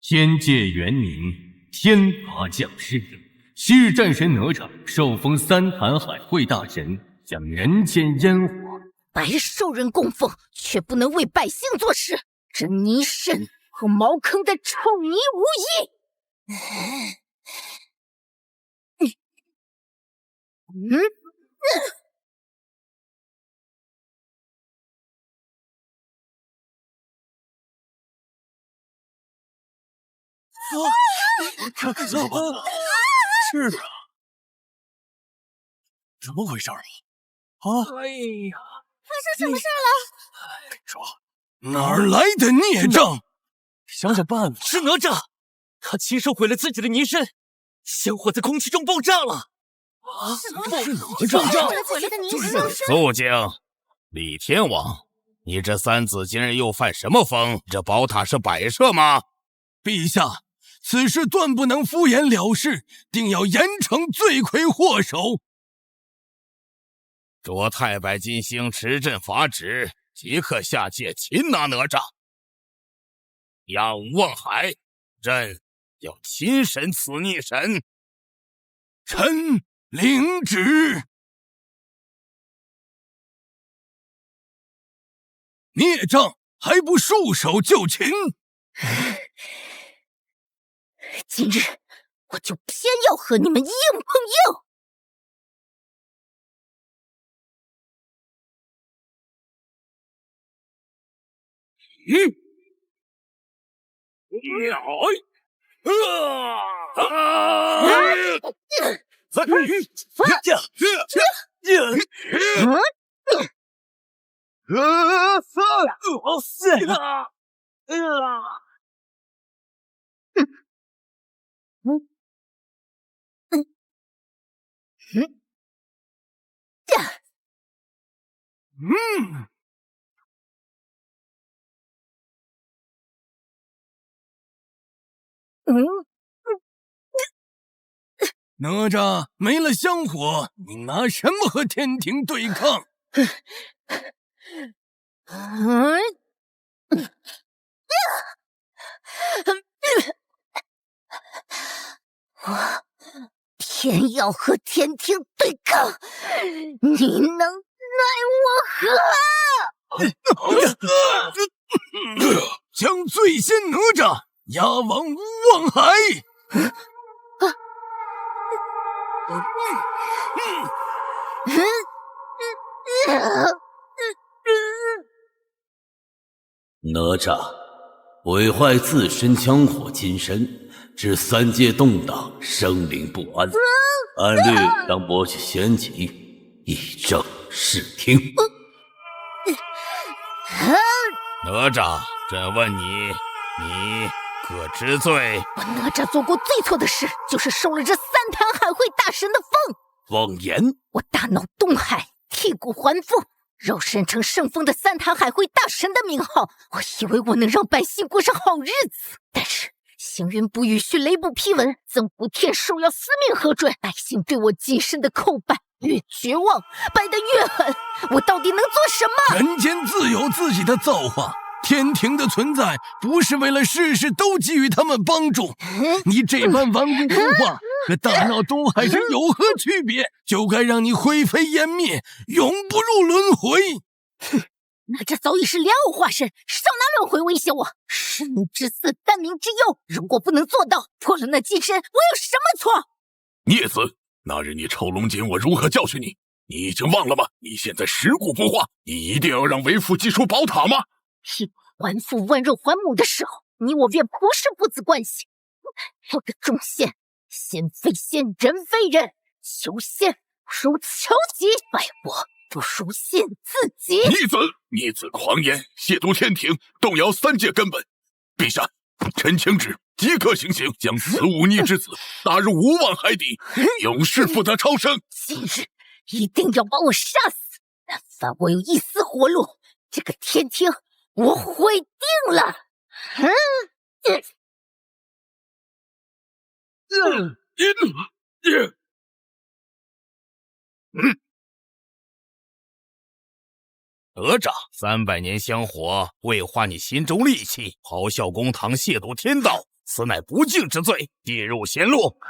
天界元年，天罚降世，昔日战神哪吒受封三坛海会大神，将人间烟火。白受人供奉，却不能为百姓做事，这泥神和茅坑的臭泥无异。老爸，是啊，怎么回事啊？哎呀，发生什么事了？跟你说，哪儿来的孽障？想想办法。是哪吒，他亲手毁了自己的泥身，香火在空气中爆炸了。是哪吒？毁了的泥身。肃静！李天王，你这三子今日又犯什么疯？这宝塔是摆设吗？陛下，此事断不能敷衍了事，定要严惩罪魁祸首。着太白金星持镇法旨，即刻下界擒拿哪吒。亚武望海，朕要亲审此逆神。臣领旨。孽障还不束手就擒！今日我就偏要和你们硬碰硬！哪吒没了香火，你拿什么和天庭对抗？我偏要和天庭对抗，你能奈我何？将罪仙哪吒押往无望海！哪吒毁坏自身香火金身，致三界动荡，生灵不安，按律当剥去仙籍，以正视听。哪吒，朕问你，你可知罪？我哪吒做过最错的事，就是收了这三坛海会大神的封。妄言！我大闹东海，剔骨还父，肉身成圣封的三坛海会大神的名号，我以为我能让百姓过上好日子。但是行云不雨，迅雷不劈蚊，曾不天授要司命核准，百姓对我今生的叩拜越绝望，拜得越狠。我到底能做什么？人间自有自己的造化，天庭的存在不是为了事事都给予他们帮助。你这般顽固不化，和大闹东海神有何区别？就该让你灰飞烟灭，永不入轮回。那这早已是莲藕化身，少拿轮回威胁我。生民之死，担民之忧，如果不能做到，破了那金身，我有什么错？孽子，那日你抽龙筋，我如何教训你？你已经忘了吗？你现在尸骨不化，你一定要让为父祭出宝塔吗？替还父万肉还母的时候，你我便不是父子关系。我的忠贤，仙非仙，人非人，求仙如求己，拜我不如信自己。逆子狂言，亵渎天庭，动摇三界根本。陛下，臣请旨，即刻行刑，将此忤逆之子打入无望海底，永世不得超生。今日一定要把我杀死，但凡我有一丝活路，这个天庭我毁定了。哪吒，300年香火未化你心中戾气，咆哮公堂，亵渎天道，此乃不敬之罪，跌入贤路。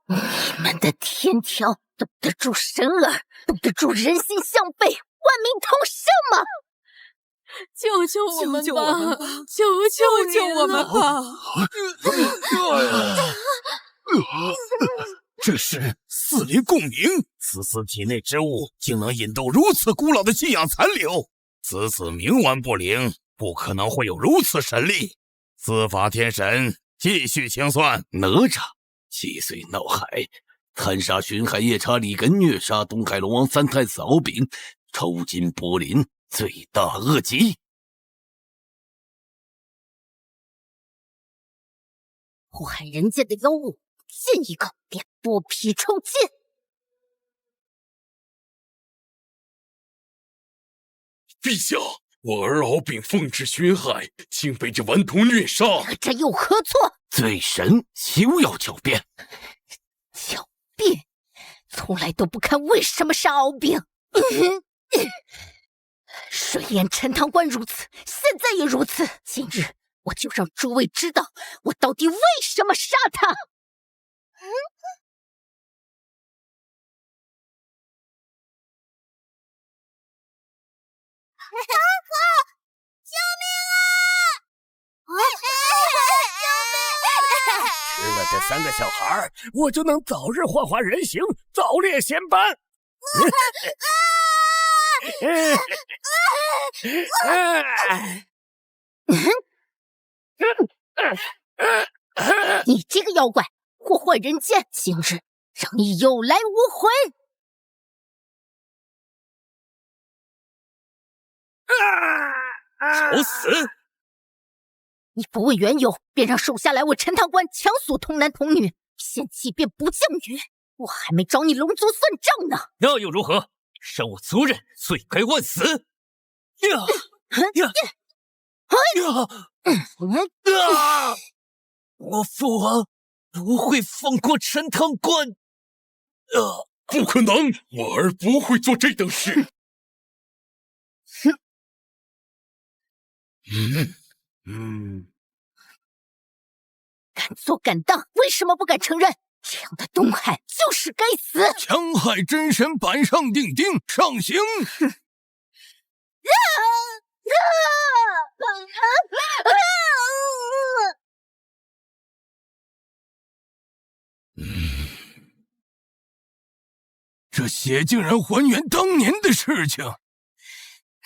你们的天条堵得住神耳，堵得住人心向背，万民同声吗？救救我们吧！救救我们吧！这是四灵共鸣，此体内之物竟能引动如此古老的信仰残留。此冥顽不灵，不可能会有如此神力。司法天神继续清算。哪吒7岁闹海，残杀巡海夜叉李根，虐杀东海龙王三太子敖丙，抽筋柏林，罪大恶极。祸害人间的妖物，见一个便剥皮抽筋。陛下，我儿敖丙奉旨巡海，竟被这顽童虐杀，这又何错？罪神休要狡辩！狡辩，从来都不看为什么杀敖丙。水淹陈塘关如此，现在也如此。今日我就让诸位知道，我到底为什么杀他。救命啊！吃了这3个小孩，我就能早日幻化人形，早列仙班。你这个妖怪，祸患人间，今日让你有来无回！找死！你不问缘由，便让手下来我陈塘关强索童男童女，现即便不降雨，我还没找你龙族算账呢！那又如何？伤我族人，罪该万死！我父王不会放过陈塘关。不可能，我儿不会做这等事。敢做敢当，为什么不敢承认？这样的东海就是该死！戕害真神，板上钉钉，上刑！这血竟然还原当年的事情。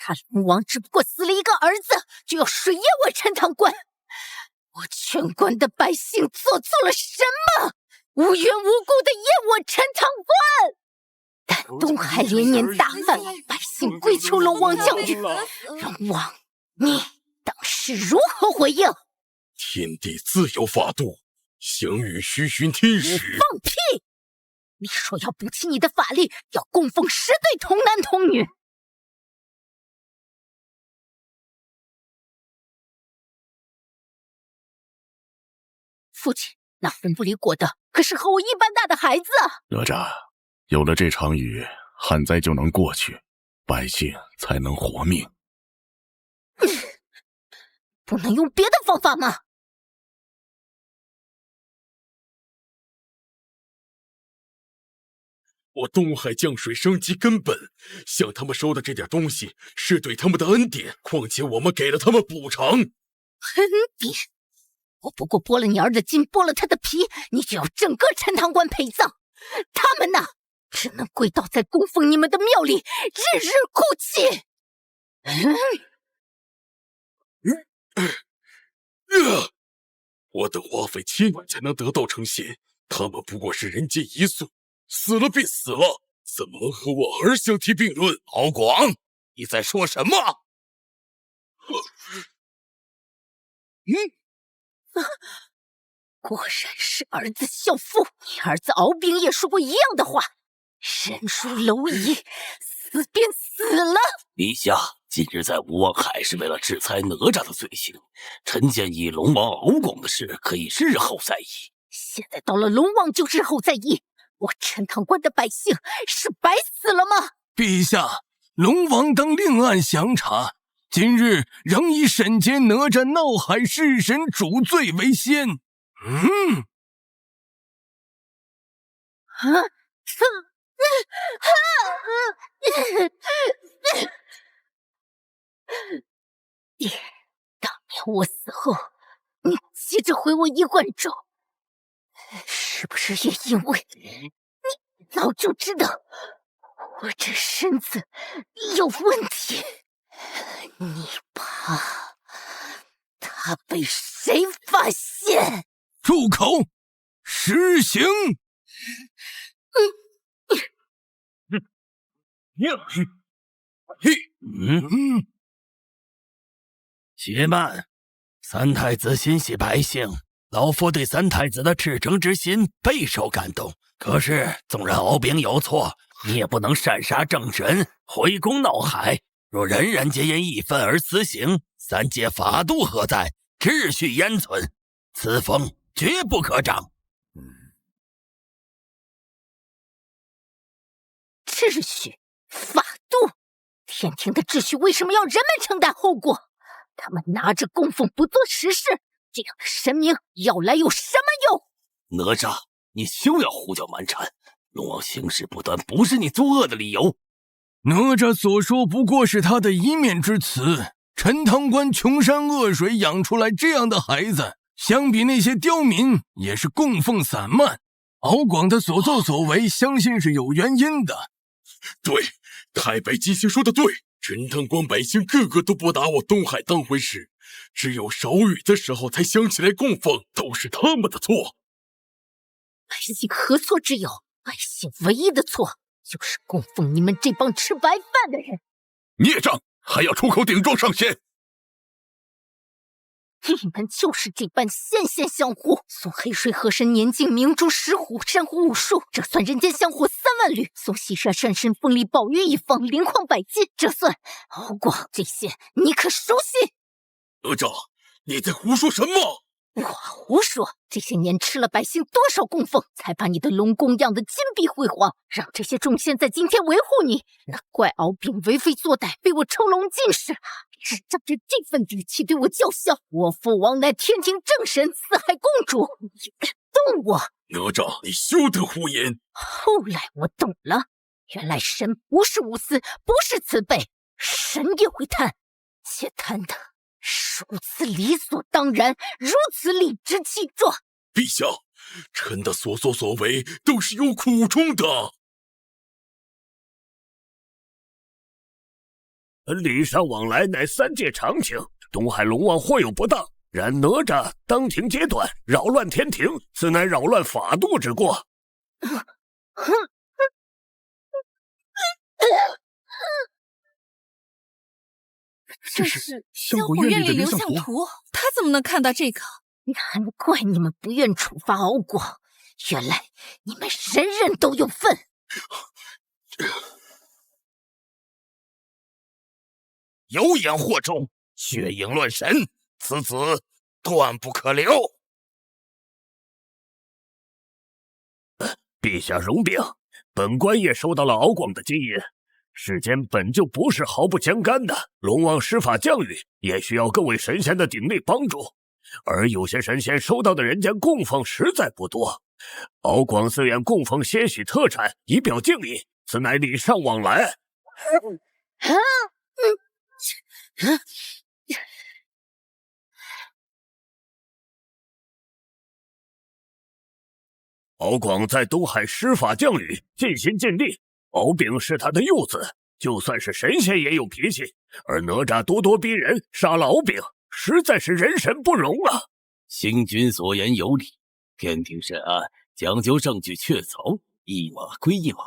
他龙王只不过死了一个儿子，就要水淹我陈塘关。我全关的百姓做错了什么？无缘无故的淹我陈塘关。但东海连年大旱，百姓跪求龙王降雨。龙王，你当时如何回应？天地自有法度，行雨须循天时。放屁！你说要补齐你的法力，要供奉10对童男童女。父亲，那坟墓里裹的可是和我一般大的孩子啊！哪吒，有了这场雨，旱灾就能过去，百姓才能活命。不能用别的方法吗？我东海降水升级根本，向他们收的这点东西是对他们的恩典，况且我们给了他们补偿。恩典？我不过剥了你儿的筋，剥了他的皮，你就要整个陈塘关陪葬。他们呢，只能跪倒在供奉你们的庙里，日日哭泣。我得花费千万才能得道成仙，他们不过是人间一粟，死了便死了，怎么能和我儿相提并论？敖广，你在说什么？果然是儿子孝父，你儿子敖丙也说过一样的话，人如蝼蚁，死便死了。陛下，今日在无望海是为了制裁哪吒的罪行，臣建议龙王敖广的事可以日后再议。现在到了龙王就日后再议，我陈塘关的百姓是白死了吗？陛下，龙王当另案详查，今日仍以审结哪吒闹海弑神主罪为先。爹，当年我死后，你急着回我衣冠冢，是不是也因为你早就知道我这身子有问题？你怕他被谁发现？住口！实行！且慢，三太子心系百姓，老夫对三太子的赤诚之心备受感动。可是，纵然敖丙有错，你也不能擅杀正神，回宫闹海。若人人皆因义愤而死刑，三界法度何在？秩序焉存？此风绝不可长。秩序、法度，天庭的秩序为什么要人们承担后果？他们拿着供奉不做实事，这样的神明要来有什么用？哪吒，你休要胡搅蛮缠，龙王行事不端不是你作恶的理由。哪吒所说不过是他的一面之词。陈塘关穷山恶水养出来这样的孩子，相比那些刁民也是供奉散漫。敖广的所作所为，相信是有原因的。对，太白金星说的对，陈塘关百姓个个都不拿我东海当回事，只有少雨的时候才想起来供奉，都是他们的错。百姓何错之有？百姓唯一的错就是供奉你们这帮吃白饭的人。孽障，还要出口顶撞上仙！你们就是这般纤线相护，送黑水河神年镜明珠石虎珊瑚武术，这算人间香火3万缕；送西山山神凤梨宝玉一方灵矿百斤，这算敖广。这些你可熟悉？哪吒，你在胡说什么？我胡说，这些年吃了百姓多少供奉，才把你的龙宫养得金碧辉煌，让这些众仙在今天维护你。难怪敖丙为非作歹，被我抽龙进士，是仗着这份底气对我叫嚣。我父王乃天庭正神，四海公主，你敢动我？哪吒，你休得胡言！后来我懂了，原来神不是无私，不是慈悲，神也会贪，且贪的如此理所当然，如此理直气壮。陛下，臣的所作所为都是有苦衷的。礼尚往来乃三界常情，东海龙王或有不当，然哪吒当庭揭短，扰乱天庭，此乃扰乱法度之过。这是香火院里的流向图，他怎么能看到这个？难怪你们不愿处罚敖广，原来你们人人都有份。有眼惑众，血影乱神，此子断不可留。陛下容禀，本官也收到了敖广的金银。世间本就不是毫不相干的，龙王施法降雨，也需要各位神仙的鼎力帮助。而有些神仙收到的人间供奉实在不多，敖广自愿供奉些许特产，以表敬意，此乃礼尚往来。敖广在东海施法降雨，尽心尽力。敖丙是他的幼子，就算是神仙也有脾气，而哪吒咄咄逼人，杀了敖丙，实在是人神不容啊！星君所言有理，天庭审案讲究证据确凿，一码归一码。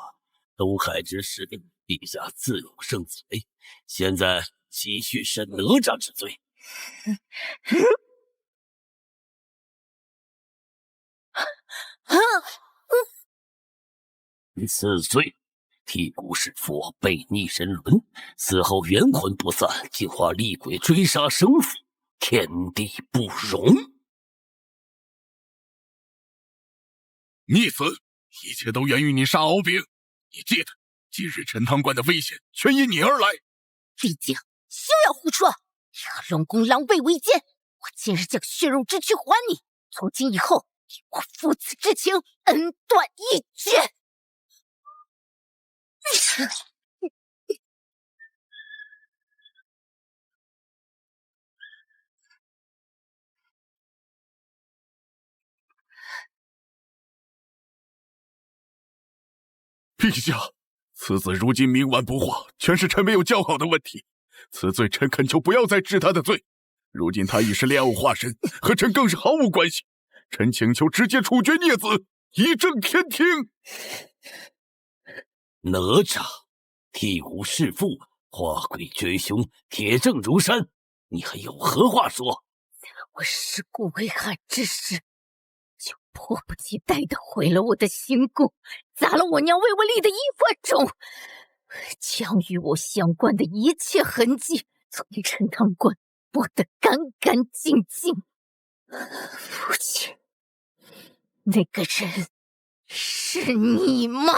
东海之事，陛下自有圣裁。现在继续审哪吒之罪。此罪替古弑父，背逆神伦，死后冤魂不散，竟化厉鬼追杀生父，天地不容。逆子，一切都源于你杀敖丙。你记得，今日陈塘关的危险全因你而来。毕竟休要胡说！亚龙宫狼狈为奸，我今日将血肉之躯还你。从今以后，我父子之情恩断义绝。陛下，此子如今冥顽不化，全是臣没有教好的问题。此罪臣恳求不要再治他的罪。如今他已是莲藕化身，和臣更是毫无关系。臣请求直接处决孽子，以正天庭。哪吒，替吾弑父，化鬼追凶，铁证如山，你还有何话说？在我尸骨未寒之时，就迫不及待地毁了我的行宫，砸了我娘为我立的衣钵钟，将与我相关的一切痕迹从陈塘关剥得干干净净。父亲，那个人是你吗？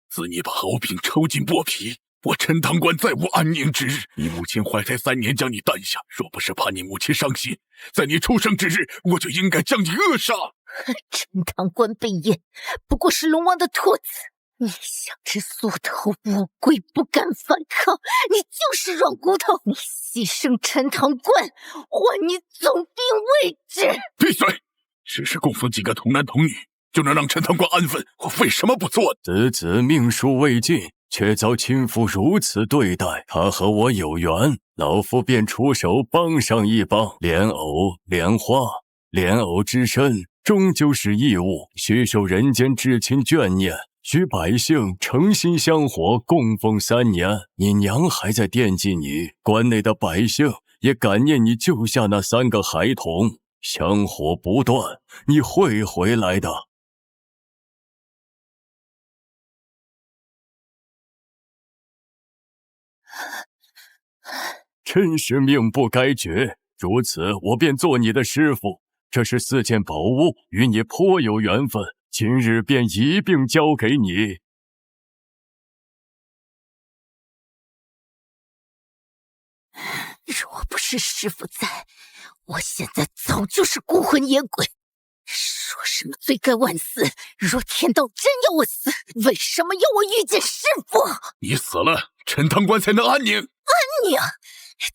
自你把敖丙抽筋剥皮，我陈塘关再无安宁之日。你母亲怀胎3年将你诞下，若不是怕你母亲伤心，在你出生之日，我就应该将你扼杀。陈塘关被淹，不过是龙王的托词。你像只缩头乌龟，不敢反抗，你就是软骨头。你牺牲陈塘关，换你总兵位置。闭嘴！只是供奉几个童男童女，就能让陈塘关安分，我为什么不做？子子命数未尽，却遭亲父如此对待，他和我有缘，老夫便出手帮上一帮。莲藕、莲花、莲藕之身，终究是义务，须受人间至亲眷念。许百姓诚心香火供奉3年，你娘还在惦记你，关内的百姓也感念你救下那3个孩童，香火不断，你会回来的。真是命不该绝，如此我便做你的师傅。这是4件宝物，与你颇有缘分，今日便一并交给你。若不是师父在，我现在早就是孤魂野鬼。说什么罪该万死，若天道真要我死，为什么要我遇见师父？你死了，陈塘关才能安宁。安宁？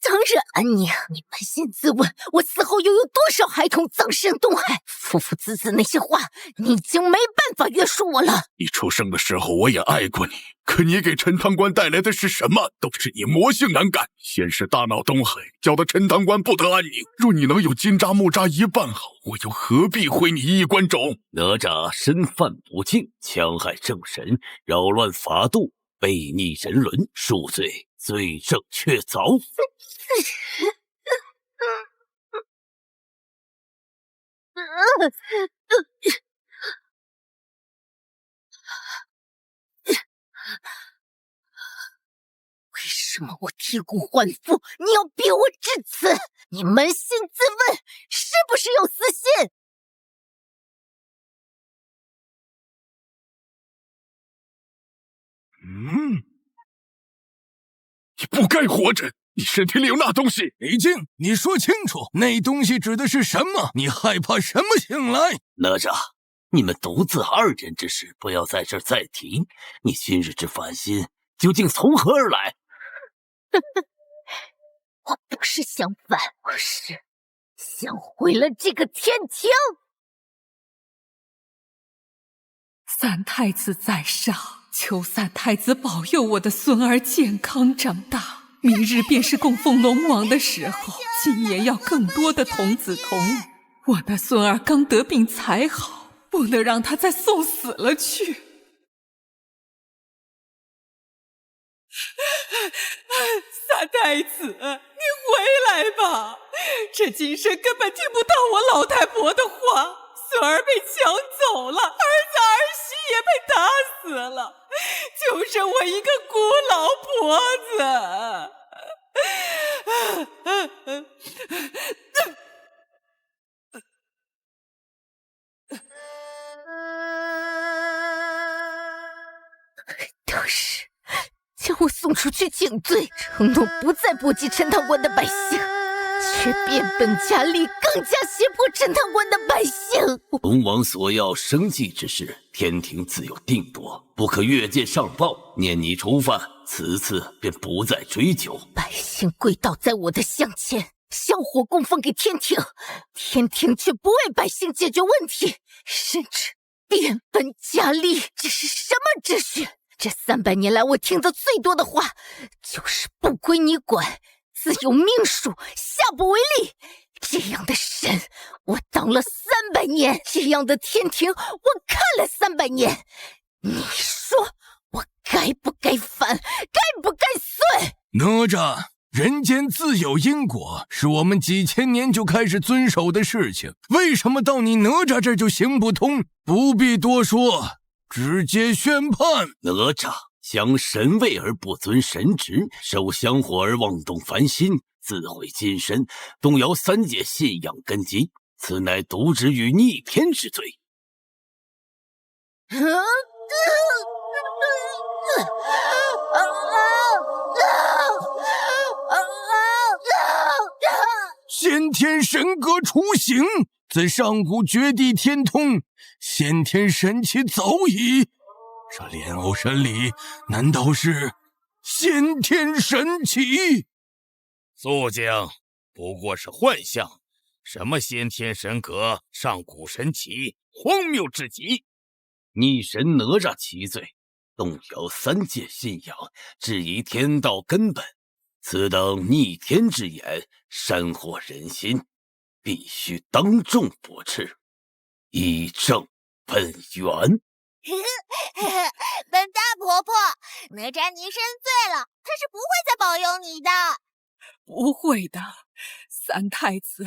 当然安宁。你扪心自问，我死后又有多少孩童葬身东海？父父子子那些话，你已经没办法约束我了。你出生的时候我也爱过你，可你给陈塘关带来的是什么？都是你魔性难改，先是大闹东海，搅得陈塘关不得安宁。若你能有金吒木吒一半好，我又何必毁你一关种？哪吒身犯不敬，戕害正神，扰乱法度，悖逆人伦，数罪，罪证确凿。为什么我剔骨还父，你要逼我至此？你扪心自问，是不是有私心？你不该活着，你身体里有那东西。李靖，你说清楚，那东西指的是什么？你害怕什么醒来？哪吒，你们独自2人之事，不要在这儿再提。你今日之烦心，究竟从何而来？我不是想反，我是想毁了这个天庭。三太子在上，求三太子保佑我的孙儿健康长大。明日便是供奉龙王的时候，今年要更多的童子童女。我那孙儿刚得病才好，不能让他再送死了去。三太子，你回来吧！这今生根本听不到我老太婆的话，孙儿被抢走了，儿子儿媳也被打死了，就剩我一个孤老婆子。都是将我送出去请罪，承诺不再波及陈塘关的百姓，却变本加厉，更加胁迫陈塘关的百姓。龙王所要生计之事，天庭自有定夺，不可越界上报。念你初犯，此次便不再追究。百姓跪倒在我的香前，香火供奉给天庭，天庭却不为百姓解决问题，甚至变本加厉，这是什么秩序？这300年来，我听得最多的话就是不归你管，自有命数，下不为例。这样的神，我当了300年；这样的天庭，我看了300年。你说我该不该反？该不该顺？哪吒，人间自有因果，是我们几千年就开始遵守的事情，为什么到你哪吒这儿就行不通？不必多说，直接宣判。哪吒降神位而不遵神职，受香火而妄动凡心，自毁金身，动摇3界信仰根基，此乃渎职与逆天之罪。先天神格雏形，自上古绝地天通，先天神奇早已。这莲藕神里难道是先天神奇？肃静，不过是幻象。什么先天神格、上古神奇，荒谬至极！逆神哪吒其罪，动摇3界信仰，质疑天道根本，此等逆天之言，煽惑人心，必须当众驳斥，以正本源。本大婆婆，哪吒你深罪了，他是不会再保佑你的。不会的，三太子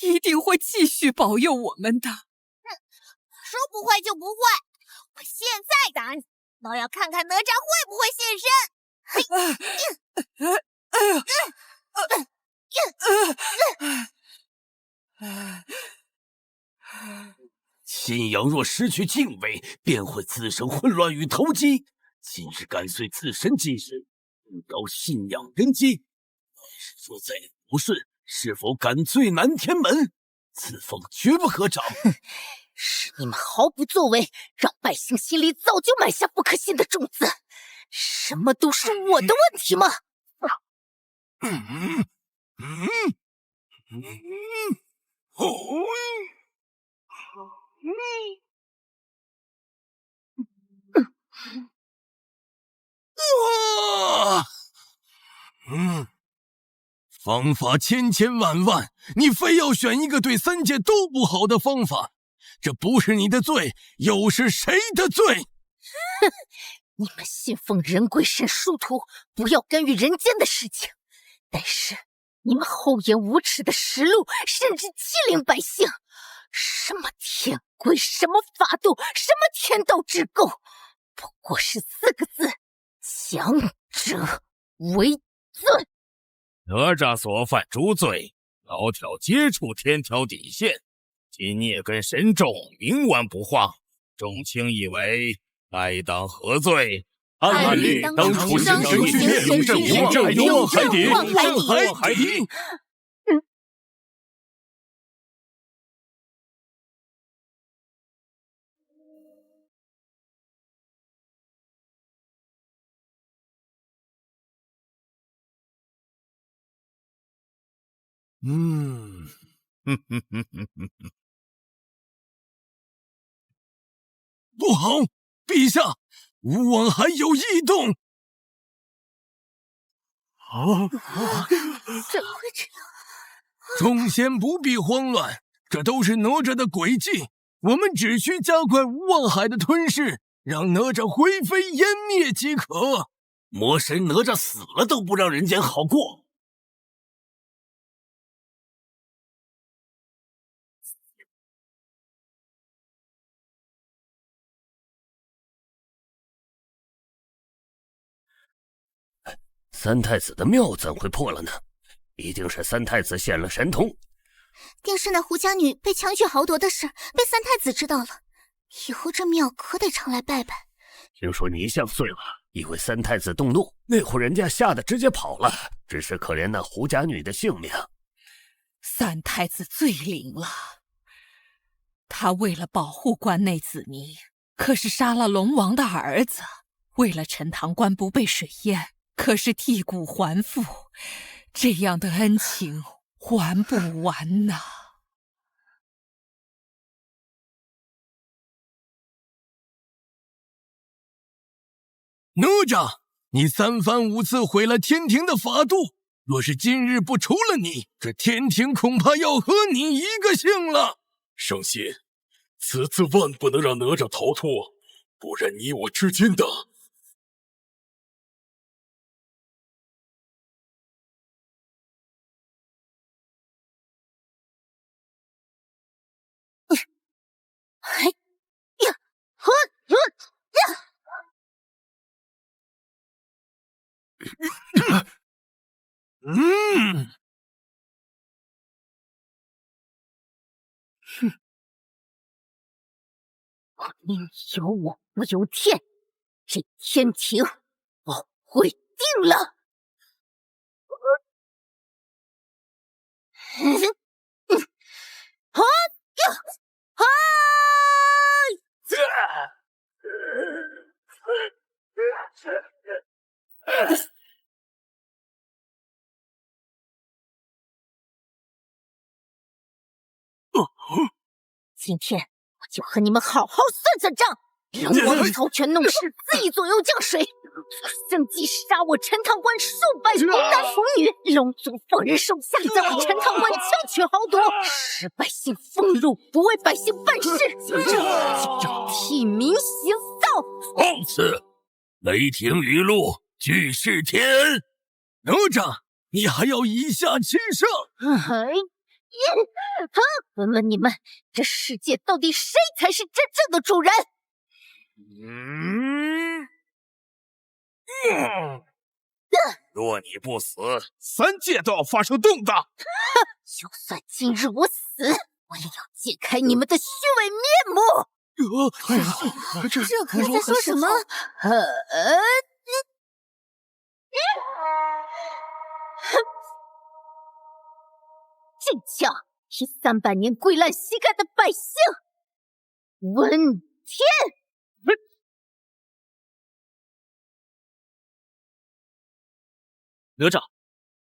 一定会继续保佑我们的。说不会就不会，我现在打你，倒要看看哪吒会不会现身。信仰若失去敬畏，便会滋生混乱与投机。今日干碎自身基石，动摇信仰根基。若再不顺，是否敢罪南天门？此风绝不可长。是你们毫不作为，让百姓心里早就埋下不可信的种子。什么都是我的问题吗？方法千千万万，你非要选一个对3界都不好的方法，这不是你的罪，又是谁的罪？哼，你们信奉人鬼神殊途，不要干预人间的事情，但是你们厚颜无耻的实录，甚至欺凌百姓，什么天规，什么法度，什么天道之构，不过是4个字：强者为尊。哪吒所犯诸罪，老挑接触天条底线，今孽跟神众冥顽不化，众卿以为该当何罪？按律当处刑去灭龙正无望海底，望海底。不好，陛下，吴王还有异动。怎么会这样？众仙不必慌乱，这都是哪吒的诡计。我们只需加快吴望海的吞噬，让哪吒灰飞烟灭即可。魔神哪吒死了都不让人间好过。三太子的庙怎会破了呢？一定是三太子现了神通。电视那胡家女被强取豪夺的事被三太子知道了，以后这庙可得常来拜拜。听说泥像碎了，以为三太子动怒，那户人家吓得直接跑了，只是可怜那胡家女的性命。三太子最灵了，他为了保护关内子民，可是杀了龙王的儿子；为了陈塘关不被水淹，可是剔骨还父。这样的恩情还不完呐！哪吒，你3番5次毁了天庭的法度，若是今日不除了你，这天庭恐怕要和你一个姓了。圣贤，此次万不能让哪吒逃脱，不然你我之间的……命由我不由天，这天庭我会定了。今天我就和你们好好算算账！龙王操权弄事，恣意左右江水，龙族相继杀我陈塘关数百童男童女，龙族放任手下在我陈塘关强取豪夺，使百姓俸禄，不为百姓办事，今日就替民行丧！放肆！雷霆雨露，俱是天！哪吒，你还要以下欺上？问问你们，这世界到底谁才是真正的主人？若你不死，3界都要发生动荡。就算今日我死，我也要揭开你们的虚伪面目！这可在说什么？这枪是300年归烂膝盖的百姓，问天！哪吒，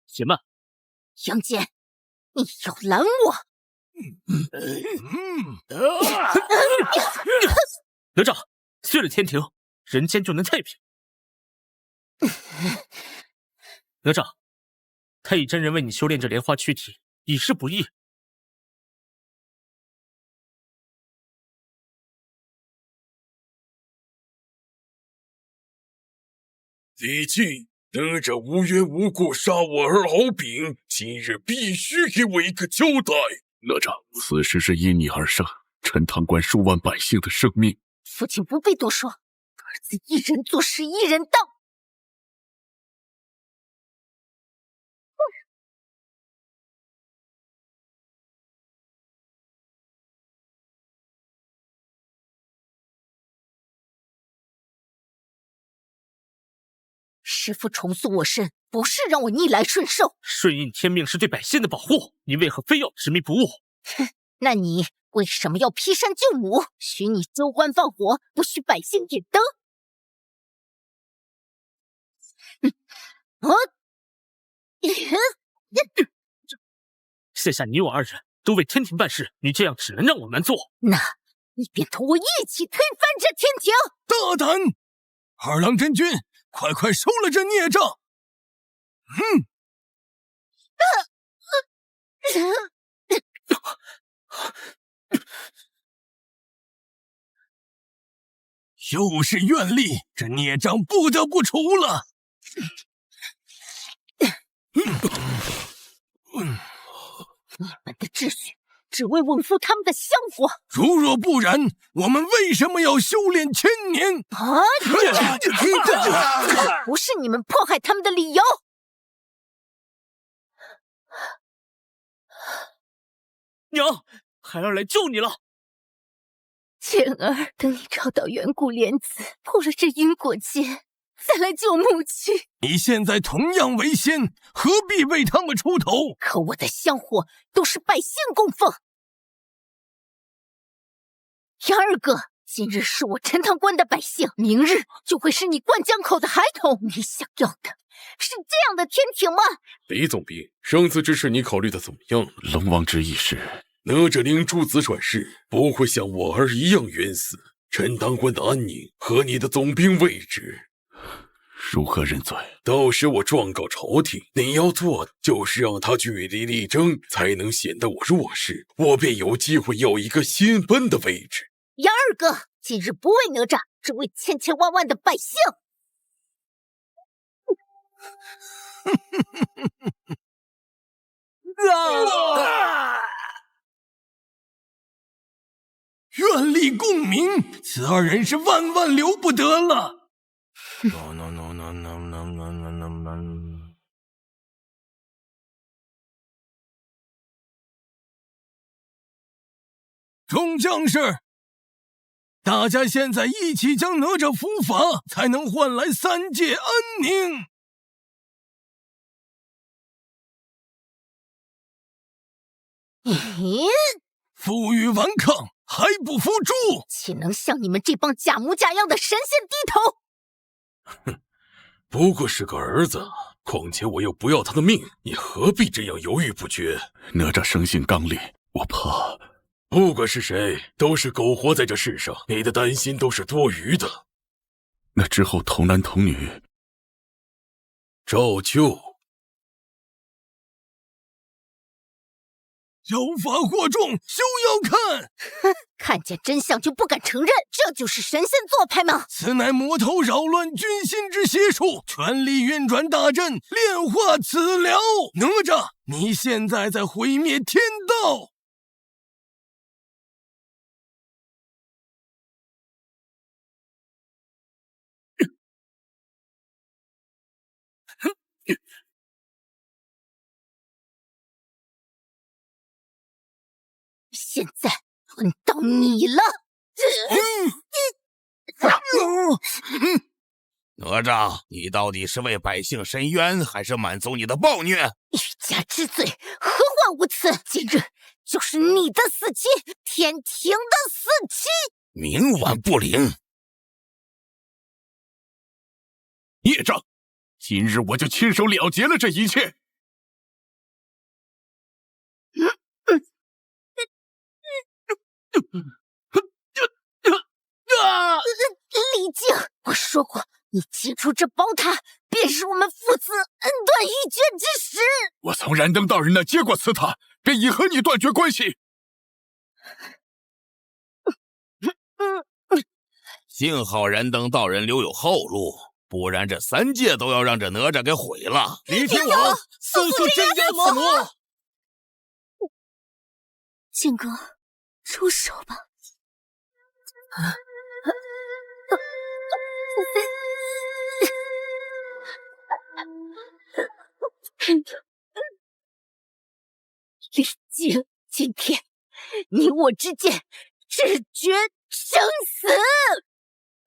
且慢！杨戬，你要拦我？哪吒，碎了天庭，人间就能太平。哪吒，太乙真人为你修炼这莲花躯体，已是不易。李靖，哪吒无缘无故杀我儿敖丙，今日必须给我一个交代。哪吒，此事是因你而生，陈塘关数万百姓的生命。父亲不必多说，儿子一人做事一人当。师父重塑我身，不是让我逆来顺受。顺应天命是对百姓的保护，你为何非要执迷不悟？哼，那你为什么要劈山救母？许你州官放火，不许百姓点灯。现下你我2人都为天庭办事，你这样只能让我难做。那你便同我一起推翻这天庭！大胆！二郎真君，快收了这孽障！又是愿力，这孽障不得不除了。你们的秩序只为稳住他们的香火，如若不然，我们为什么要修炼千年？这不是你们迫害他们的理由。娘，孩儿来救你了。倩儿，等你找到远古莲子，破了这因果结，再来救母亲。你现在同样为先，何必为他们出头？可我的香火都是百姓供奉。杨二哥，今日是我陈塘关的百姓，明日就会是你灌江口的孩童。你想要的是这样的天庭吗？李总兵，生死之事你考虑的怎么样？龙王之意是，哪吒领诸子转世，不会像我儿一样冤死。陈塘关的安宁和你的总兵位置，如何认罪？到时我状告朝廷，你要做的就是让他据理力争，才能显得我弱势，我便有机会有一个新分的位置。杨二哥，今日不为哪吒，只为千千万万的百姓。愿力共鸣，此二人是万万留不得了。众将士，大家现在一起将哪吒伏法，才能换来三界安宁。咦？负隅顽抗，还不服输？岂能向你们这帮假模假样的神仙低头？哼，不过是个儿子，况且我又不要他的命，你何必这样犹豫不决？哪吒生性刚烈，我怕。不管是谁，都是苟活在这世上，你的担心都是多余的。那之后童男童女，照旧。有法惑众，休要看！哼，看见真相就不敢承认，这就是神仙做派吗？此乃魔头扰乱军心之邪术，全力运转大阵，炼化此疗。哪吒，你现在在毁灭天道！现在轮到你了！哪吒，你到底是为百姓伸冤，还是满足你的暴虐？欲加之罪，何患无辞？今日就是你的死期，天庭的死期！冥顽不灵！孽障！今日我就亲手了结了这一切！李靖，我说过，你接触这宝塔，便是我们父子恩断义绝之时。我从燃灯道人那接过此塔，便已和你断绝关系。幸好燃灯道人留有后路，不然这三界都要让这哪吒给毁了。李天王，速速镇压此魔！靖哥，出手吧。李靖，今天你我之间只决生死。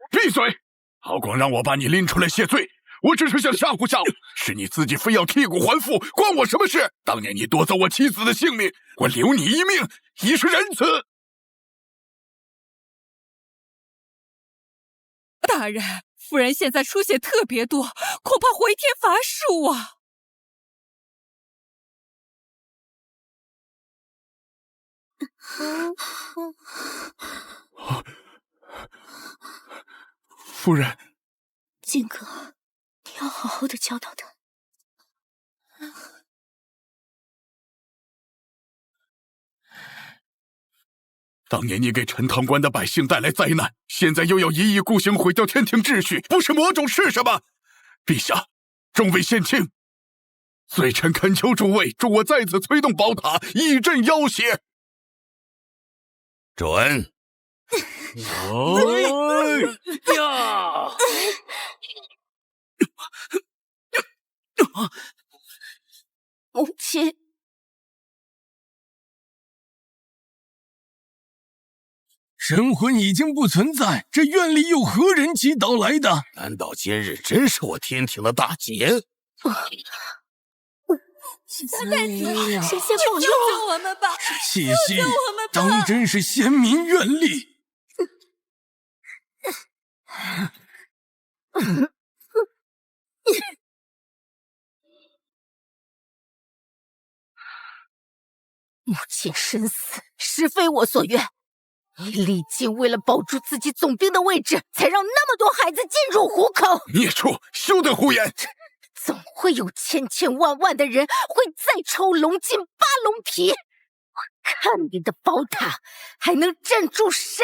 闭嘴！敖广让我把你拎出来谢罪，我只是想吓唬吓唬，是你自己非要剔骨还父，关我什么事？当年你夺走我妻子的性命，我留你一命，已是仁慈。大人，夫人现在出血特别多，恐怕回天乏术啊！夫人，靖哥，你要好好的教导他。当年你给陈塘关的百姓带来灾难，现在又要一意孤行毁掉天庭秩序，不是魔种是什么？陛下，众位贤卿，罪臣恳求诸位助我再次催动宝塔，以镇妖邪。准。母亲，神魂已经不存在，这愿力又何人击倒来的？难道今日真是我天庭的大劫？三太子，神仙保佑我们吧！谢谢，当真是先民愿力。母亲身死，实非我所愿。你历尽为了保住自己总兵的位置，才让那么多孩子进入虎口。孽畜，休得胡言！总会有千千万万的人会再抽龙筋扒龙皮。我看你的宝塔还能镇住谁？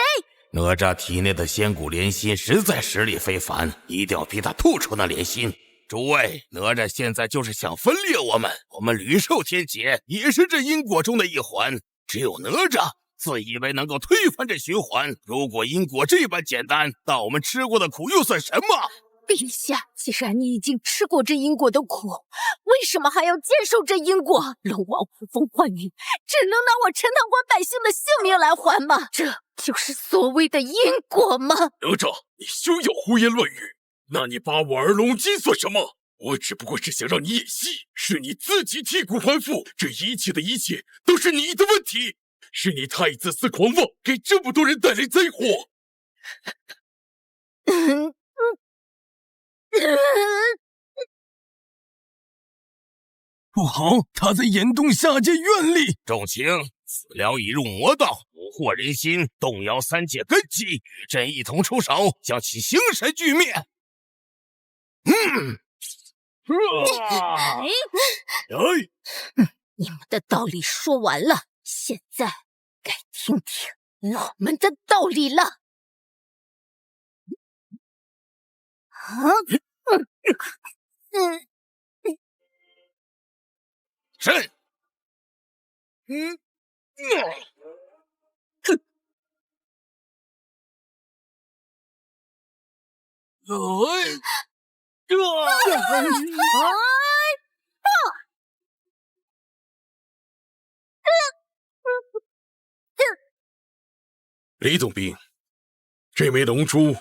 哪吒体内的仙骨莲心实在实力非凡，一定要逼他吐出那莲心。诸位，哪吒现在就是想分裂我们，我们屡受天劫，也是这因果中的一环。只有哪吒自以为能够推翻这循环。如果因果这般简单，那我们吃过的苦又算什么？陛下，既然你已经吃过这因果的苦，为什么还要坚守这因果？龙王呼风唤雨，只能拿我陈塘关百姓的性命来还吗？这就是所谓的因果吗？哪吒，你休要胡言乱语！那你扒我儿龙筋算什么？我只不过是想让你演戏，是你自己剔骨还父，这一切的一切都是你的问题，是你太自私狂妄，给这么多人带来灾祸。不好，他在引动下界愿力。众卿，此疗已入魔道，蛊惑人心，动摇三界根基，与朕一同出手，将其形神俱灭。你们的道理说完了，现在该听听我们的道理了。朕，李总兵，这枚龙珠，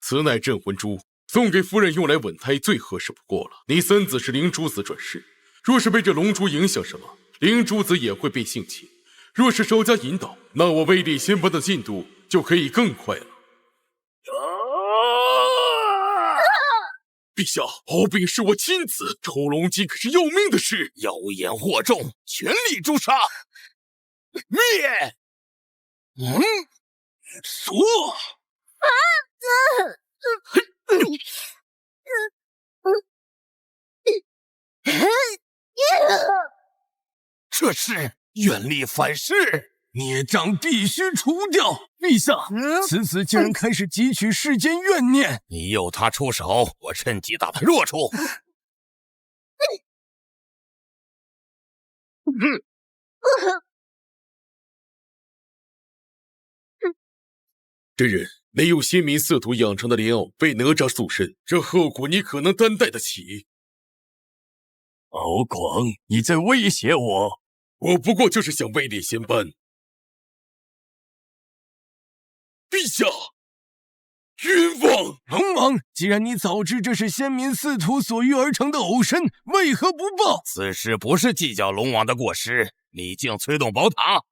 此乃镇魂珠，送给夫人用来稳胎最合适不过了。你三子是灵珠子转世，若是被这龙珠影响什么，灵珠子也会变性情。若是稍加引导，那我位列仙班的进度就可以更快了。陛下，敖丙是我亲子，抽龙筋可是要命的事，妖言惑众，全力诛杀！灭！锁！这是愿力反噬，孽障必须除掉。陛下，此子竟然开始汲取世间怨念。你诱他出手，我趁机打他弱处。真人，没有先民色土养成的莲藕被哪吒塑身，这后果你可能担待得起？敖广，你在威胁我？我不过就是想位列仙班。陛下，冤枉！龙王，既然你早知这是先民四土所育而成的偶身，为何不报？此事不是计较龙王的过失，你竟催动宝塔。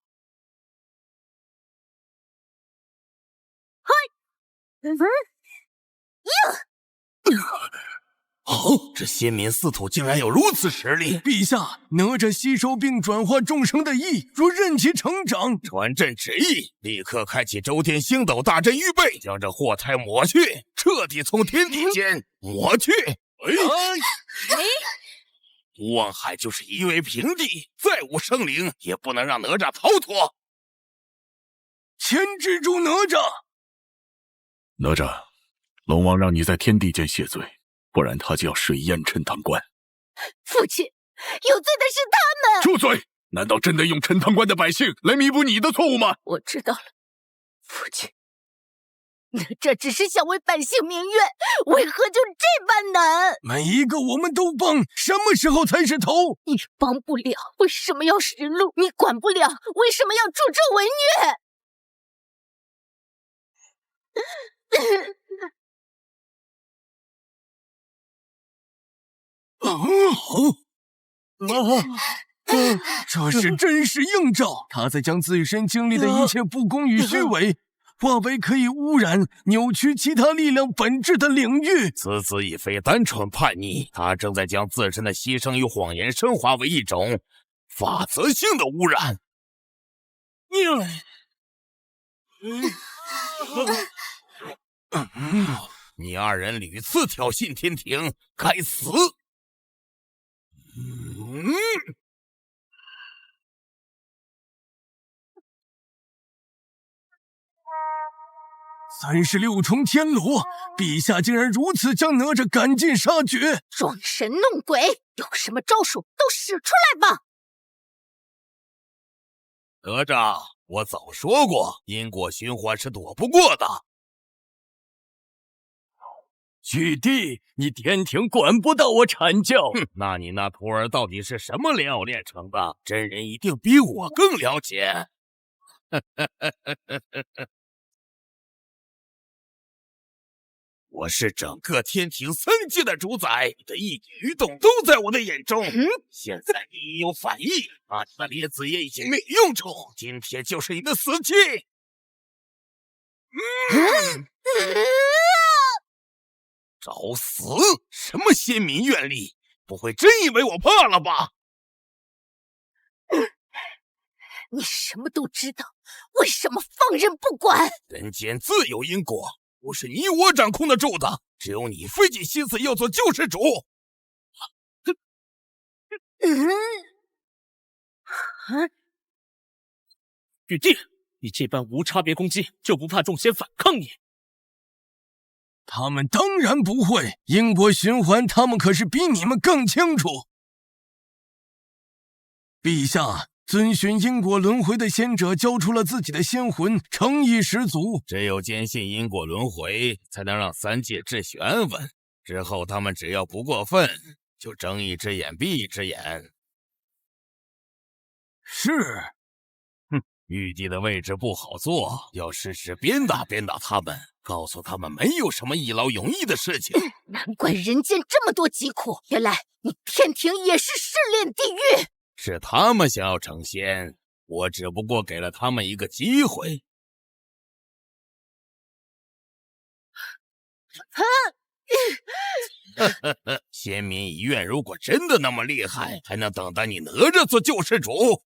这先民四土竟然有如此实力！陛下，哪吒吸收并转化众生的意，若任其成长，传朕旨意，立刻开启周天星斗大阵预备，将这祸胎抹去，彻底从天地间抹去。望海就是夷为平地，再无生灵，也不能让哪吒逃脱。牵制住哪吒！哪吒，龙王让你在天地间谢罪，不然他就要水淹陈塘关。父亲，有罪的是他们！住嘴！难道真的用陈塘关的百姓来弥补你的错误吗？我知道了，父亲，这只是想为百姓鸣冤，为何就这般难？每一个我们都帮，什么时候才是头？你帮不了，为什么要实录？你管不了，为什么要助纣为虐？这是真实映照，他在将自身经历的一切不公与虚伪，化为可以污染、扭曲其他力量本质的领域。此子已非单纯叛逆，他正在将自身的牺牲与谎言升华为一种法则性的污染。你二人屡次挑衅天庭，该死！36重天罗，陛下竟然如此将哪吒赶尽杀绝！装神弄鬼，有什么招数都使出来吧！哪吒，我早说过，因果循环是躲不过的。玉帝，你天庭管不到我阐教。那你那徒儿到底是什么莲藕炼成的？真人一定比我更了解。我是整个天庭3界的主宰，你的一举一动都在我的眼中。现在你已有反意，把你的列子也已经没用处，今天就是你的死期。找死！什么先民愿力？不会真以为我怕了吧？你什么都知道，为什么放任不管？人间自有因果，不是你我掌控得住的。只有你费尽心思要做救世主。玉帝，你这般无差别攻击，就不怕众仙反抗你？他们当然不会，因果循环他们可是比你们更清楚。陛下，遵循因果轮回的仙者交出了自己的仙魂，诚意十足。只有坚信因果轮回，才能让3界秩序安稳。之后他们只要不过分，就睁一只眼闭一只眼。是。玉帝的位置不好坐，要时时鞭打鞭打他们，告诉他们没有什么一劳永逸的事情。难怪人间这么多疾苦，原来你天庭也是试炼地狱。是他们想要成仙，我只不过给了他们一个机会。仙民遗愿如果真的那么厉害，还能等待你哪吒做救世主？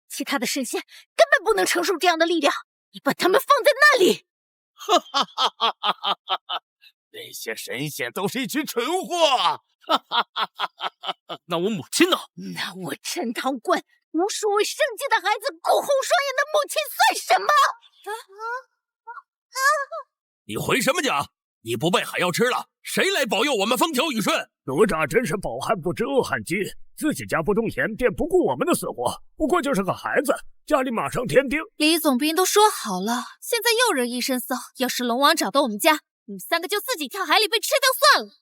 其他的神仙根本不能承受这样的力量，你把他们放在那里。那些神仙都是一群蠢货。那我母亲呢？那我陈塘关无数位圣界的孩子哭红双眼的母亲算什么？你回什么家？你不被海妖吃了，谁来保佑我们风调雨顺？哪吒真是饱汉不知饿汉饥，自己家不种田，便不顾我们的死活，不过就是个孩子，家里马上添丁。李总兵都说好了，现在又惹一身骚，要是龙王找到我们家，你们3个就自己跳海里被吃掉算了。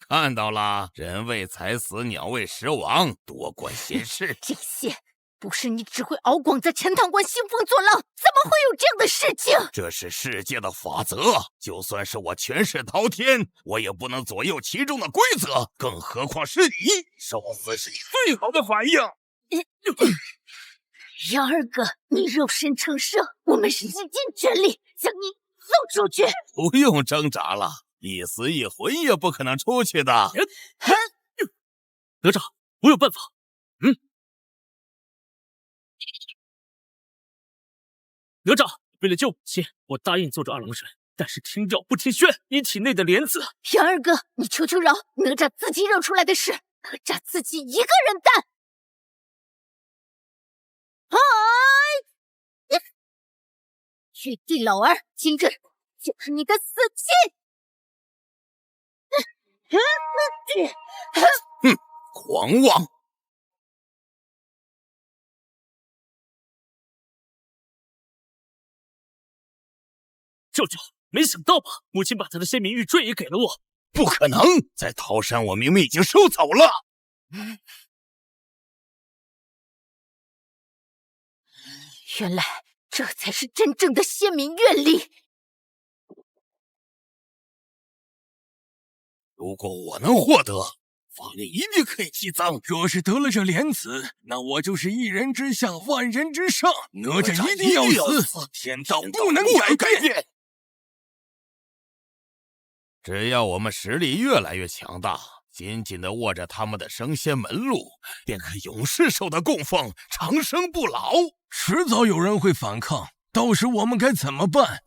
看到了，人为财死，鸟为食亡，多管闲事。这些不是你只会敖广在陈塘关兴风作浪，怎么会有这样的事情？这是世界的法则，就算是我权势滔天，我也不能左右其中的规则，更何况是你。受死是你最好的反应。杨二哥，你肉身成圣，我们是一尽全力将你送出去。不用挣扎了，一死一魂也不可能出去的。哪吒，我有办法。哪吒，为了救母亲，我答应做这2郎神，但是听饶不听宣，你体内的莲子。杨二哥，你求求饶，哪吒自己惹出来的事，哪吒自己一个人担。玉帝老儿，今日就是你的死期！狂妄！舅舅，没想到吧？母亲把她的仙明玉坠也给了我。不可能，在桃山我明明已经收走了。原来这才是真正的仙明愿力。如果我能获得，法力一定可以激增。若是得了这莲子，那我就是一人之下，万人之上。哪吒一定要死，天道不能改变。只要我们实力越来越强大，紧紧地握着他们的升仙门路，便可永世受到供奉，长生不老。迟早有人会反抗，到时我们该怎么办？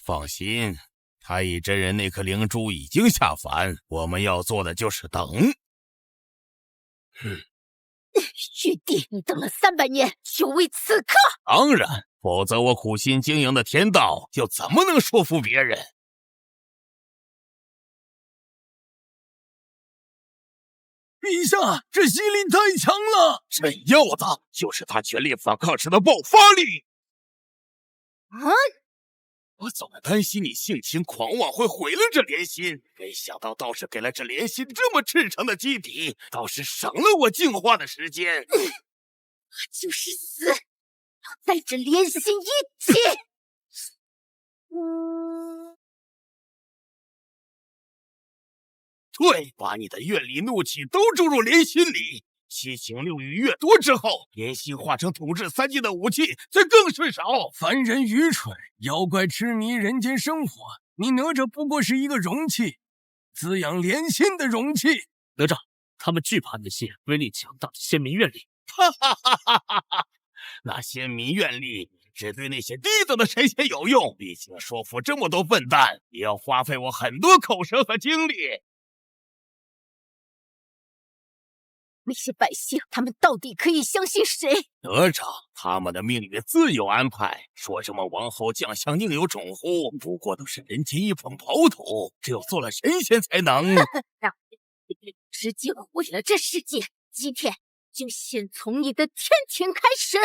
放心，太乙真人那颗灵珠已经下凡，我们要做的就是等。玉帝，你等了300年，就为此刻？当然，否则我苦心经营的天道又怎么能说服别人？陛下，这吸力太强了！朕要的就是他全力反抗时的爆发力。我总担心你性情狂妄会毁了这莲心，没想到倒是给了这莲心这么赤诚的基底，倒是省了我净化的时间。我就是死，要带着莲心一起。对，把你的怨力、怒气都注入莲心里。七情六欲越多之后，莲心化成统治3界的武器，才更顺手。凡人愚蠢，妖怪痴迷人间生活，你哪吒不过是一个容器，滋养莲心的容器。哪吒，他们惧怕那些威力强大的仙明愿力。哈哈哈哈哈哈！那仙明愿力只对那些低等的神仙有用，毕竟说服这么多笨蛋，也要花费我很多口舌和精力。那些百姓，他们到底可以相信谁？哪吒，他们的命运自有安排。说什么王侯将相宁有种乎？不过都是人间一捧刨土，只有做了神仙才能。让直接毁了这世界，今天就先从你的天庭开始。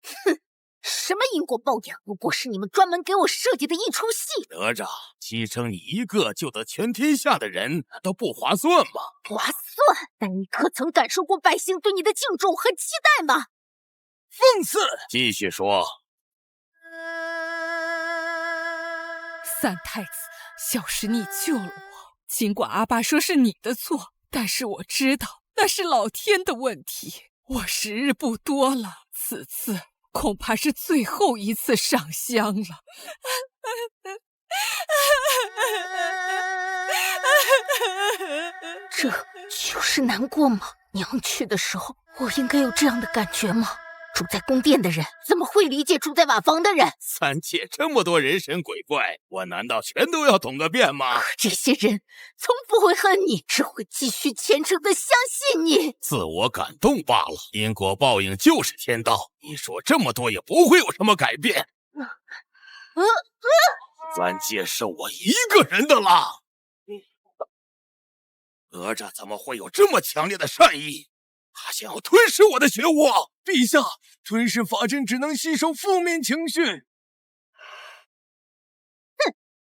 哼！什么因果报应，不过是你们专门给我设计的一出戏。哪吒，牺牲你一个救得全天下的人，难道不划算吗？划算？但你可曾感受过百姓对你的敬重和期待吗？讽刺！继续说。三太子，小时你救了我，尽管阿爸说是你的错，但是我知道那是老天的问题。我时日不多了，此次恐怕是最后一次上香了。这就是难过吗？娘去的时候，我应该有这样的感觉吗？住在宫殿的人怎么会理解住在瓦房的人？3界这么多人神鬼怪，我难道全都要懂个遍吗？这些人从不会恨你，只会继续虔诚的相信你。自我感动罢了，因果报应就是天道。你说这么多也不会有什么改变。3界是我一个人的啦。哪吒怎么会有这么强烈的善意？他想要吞噬我的血雾。陛下，吞噬法阵只能吸收负面情绪。哼，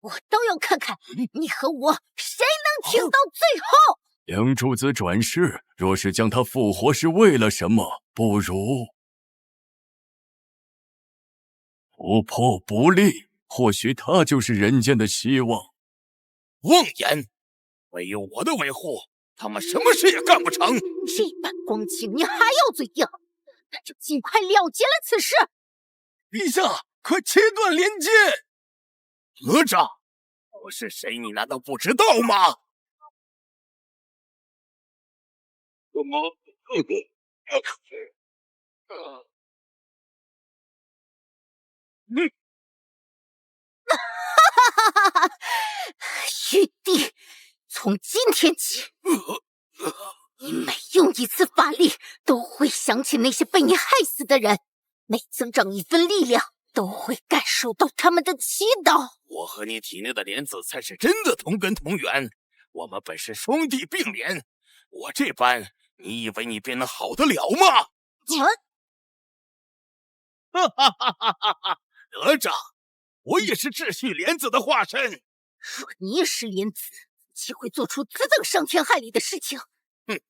我倒要看看你和我谁能挺到最后。杨主子转世，若是将他复活是为了什么？不如不破不立，或许他就是人间的希望。妄言！没有我的维护，他们什么事也干不成。这般光景，你还要嘴硬？那就尽快了结了此事。陛下，快切断连接！哪吒，我是谁？你难道不知道吗？玉帝，从今天起，你每用一次法力，都会想起那些被你害死的人，每增长一分力量，都会感受到他们的祈祷。我和你体内的莲子才是真的同根同源，我们本是兄弟并联。我这般，你以为你便能好得了吗？哪吒，我也是秩序莲子的化身。若你也是莲子，岂会做出此等伤天害理的事情？哼，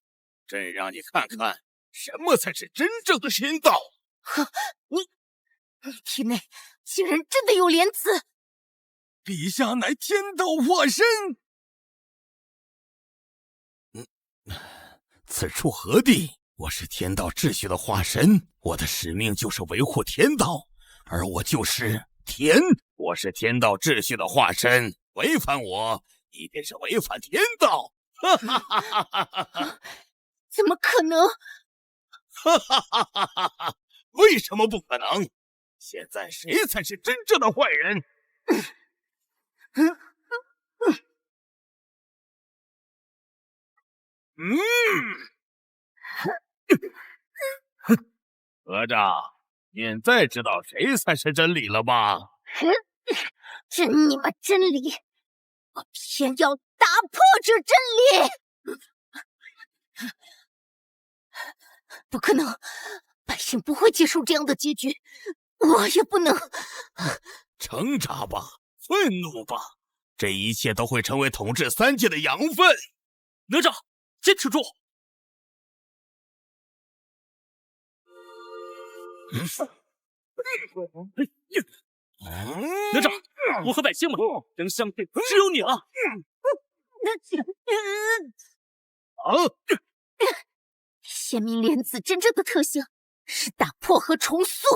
朕让你看看什么才是真正的天道。呵，你体内竟然真的有莲子！陛下乃天道化身。此处何地？我是天道秩序的化身，我的使命就是维护天道，而我就是天。我是天道秩序的化身，违反我，你便是违反天道。哈哈哈哈哈哈！怎么可能？哈哈哈哈哈哈！为什么不可能？现在谁才是真正的坏人？哪吒，现在知道谁才是真理了吧？真你妈真理！我偏要打破这真理！不可能，百姓不会接受这样的结局，我也不能。挣扎吧，愤怒吧，这一切都会成为统治三界的养分。哪吒，坚持住！哪吒，我和百姓们能相对，只有你了。显明莲子真正的特性是打破和重塑。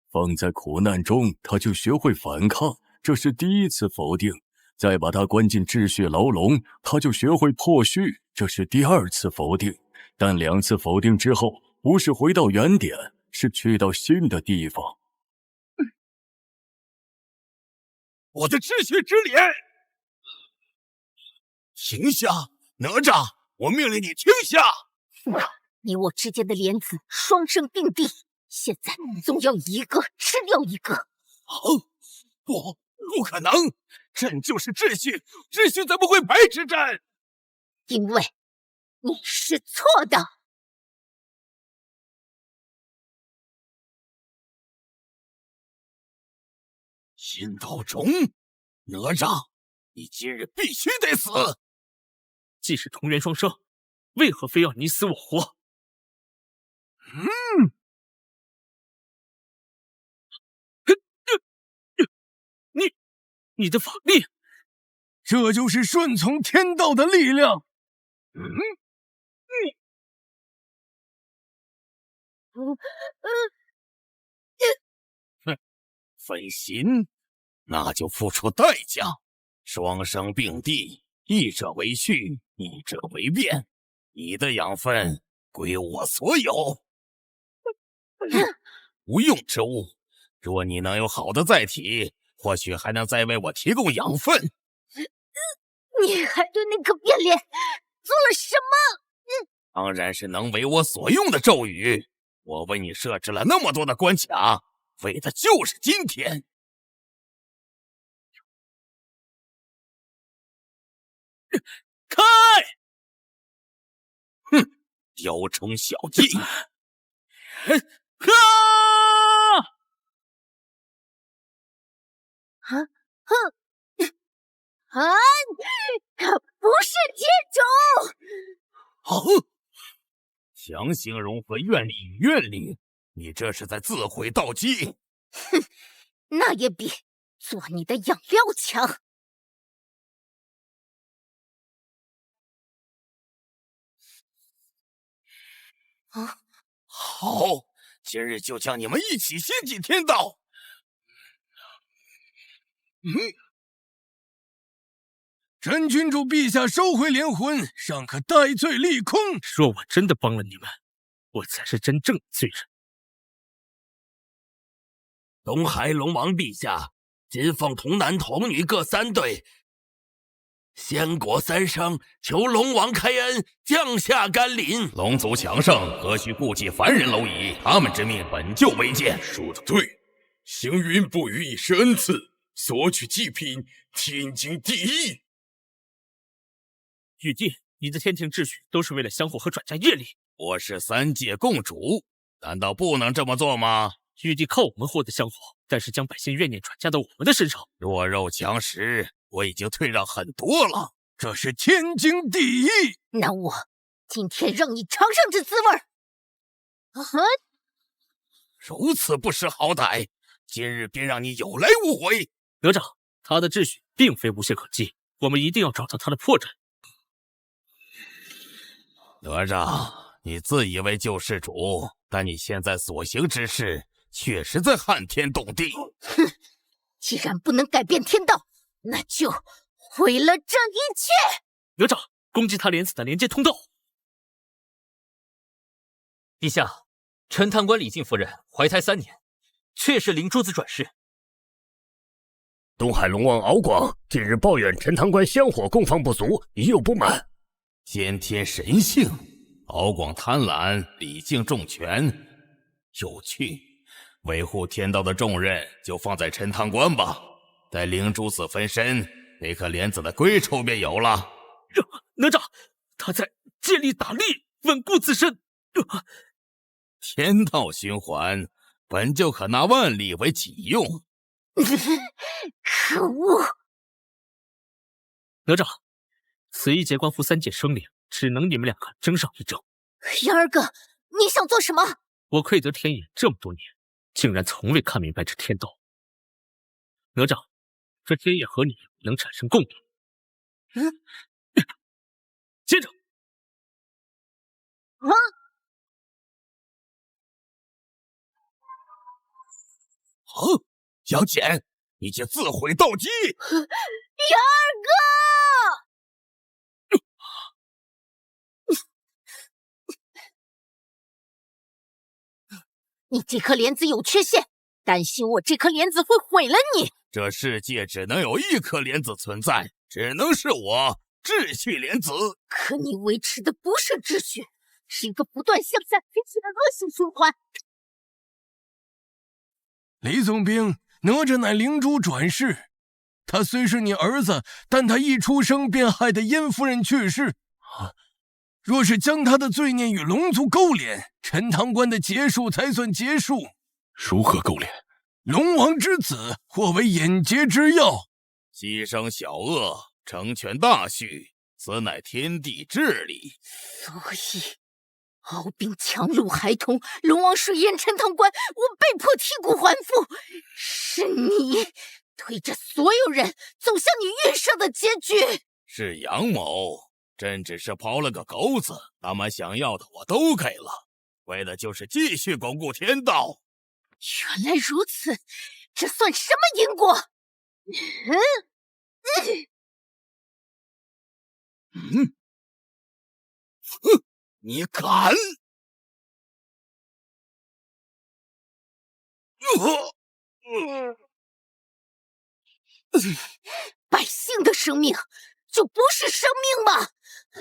放在苦难中，他就学会反抗，这是第一次否定；再把他关进秩序牢笼，他就学会破序，这是第二次否定。但2次否定之后，不是回到原点，是去到新的地方。我的秩序之莲，停下！哪吒，我命令你停下！你我之间的莲子双生并蒂，现在总要一个吃掉一个。不可能！朕就是秩序，秩序怎么会排斥朕？因为你是错的。阴道种，哪吒，你今日必须得死！既是同源双生，为何非要你死我活？你的法力，这就是顺从天道的力量。分心，那就付出代价。双生并蒂，一者为序，一者为变。你的养分归我所有。无用之物，若你能有好的载体，或许还能再为我提供养分。你还对那个变脸做了什么？当然是能为我所用的咒语。我为你设置了那么多的关卡，为的就是今天。开！哼，雕虫小技！不是天种！强行融合愿力与愿力，你这是在自毁道基。哼，那也比做你的养料强。好，今日就将你们一起献祭天道。真君主陛下收回灵魂，尚可戴罪立空。若我真的帮了你们，我才是真正的罪人。东海龙王陛下，今奉童男童女各3队，仙果3生，求龙王开恩，降下甘霖。龙族强盛，何须顾忌凡人蝼蚁？他们之命本就为贱。说得对，行云不予以是恩赐，索取祭品，天经地义。玉帝，你的天庭秩序都是为了香火和转嫁业力。我是3界共主，难道不能这么做吗？玉帝靠我们获得香火，但是将百姓怨念转嫁到我们的身上。弱肉强食，我已经退让很多了，这是天经地义。那我今天让你尝尝这滋味儿。如此不识好歹，今日便让你有来无回。哪吒，他的秩序并非无懈可击，我们一定要找到他的破绽。哪吒，你自以为救世主，但你现在所行之事，确实在撼天动地。哼，既然不能改变天道，那就毁了这一切。哪吒，攻击他莲子的连接通道。陛下，陈贪官李靖夫人怀胎3年，确是灵珠子转世。东海龙王敖广近日抱怨陈贪官香火供放不足，已有不满。先天神性，敖广贪婪，李靖重权，有趣。维护天道的重任就放在陈贪官吧。待灵珠子分身，那颗莲子的归处便有了。哪吒，他在借力打力，稳固自身。天道循环本就可拿万力为己用。可恶！哪吒，此一劫关乎3界生灵，只能你们2个争上一争。杨二哥，你想做什么？我窥得天眼这么多年，竟然从未看明白这天道。哪吒，这天眼和你能产生共鸣。接着。杨戬，你竟自毁道基！杨二哥，你这颗莲子有缺陷，担心我这颗莲子会毁了你。这世界只能有一颗莲子存在，只能是我秩序莲子。可你维持的不是秩序，是一个不断向下提起的恶性循环。李总兵，哪吒乃灵珠转世，他虽是你儿子，但他一出生便害得燕夫人去世。若是将他的罪孽与龙族勾连，陈塘关的劫数才算结束。如何勾连？龙王之子或为眼劫之药，牺牲小恶，成全大序，此乃天地之理。所以敖丙强掳孩童，龙王水淹陈塘关，我被迫剔骨还父，是你推着所有人走向你预设的结局。是杨某，朕只是抛了个钩子，他们想要的我都给了，为的就是继续巩固天道。原来如此，这算什么因果？你敢！百姓的生命就不是生命吗？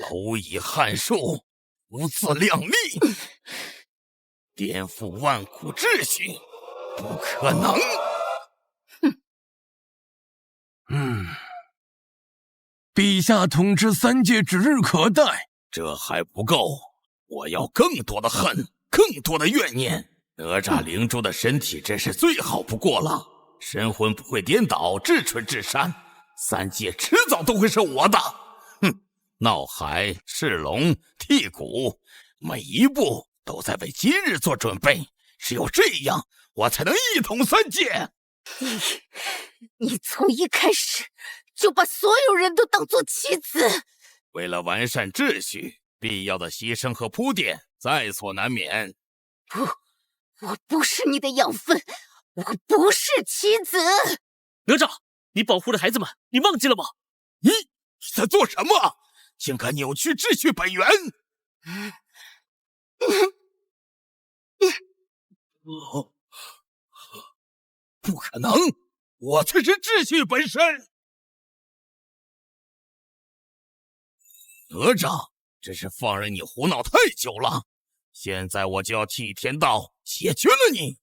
蝼蚁撼树，不自量力，颠覆万古秩序，不可能！陛下统治3界指日可待。这还不够，我要更多的恨，更多的怨念。哪吒灵珠的身体真是最好不过了，神魂不会颠倒，至纯至善，3界迟早都会是我的。闹海、赤龙、剔骨，每一步都在为今日做准备。只有这样，我才能一统3界。你从一开始就把所有人都当作棋子。为了完善秩序，必要的牺牲和铺垫在所难免。不，我不是你的养分，我不是棋子。哪吒，你保护着孩子们，你忘记了吗？你在做什么？竟敢扭曲秩序本源！不可能，我才是秩序本身。哪吒，真是放任你胡闹太久了，现在我就要替天道解决了你。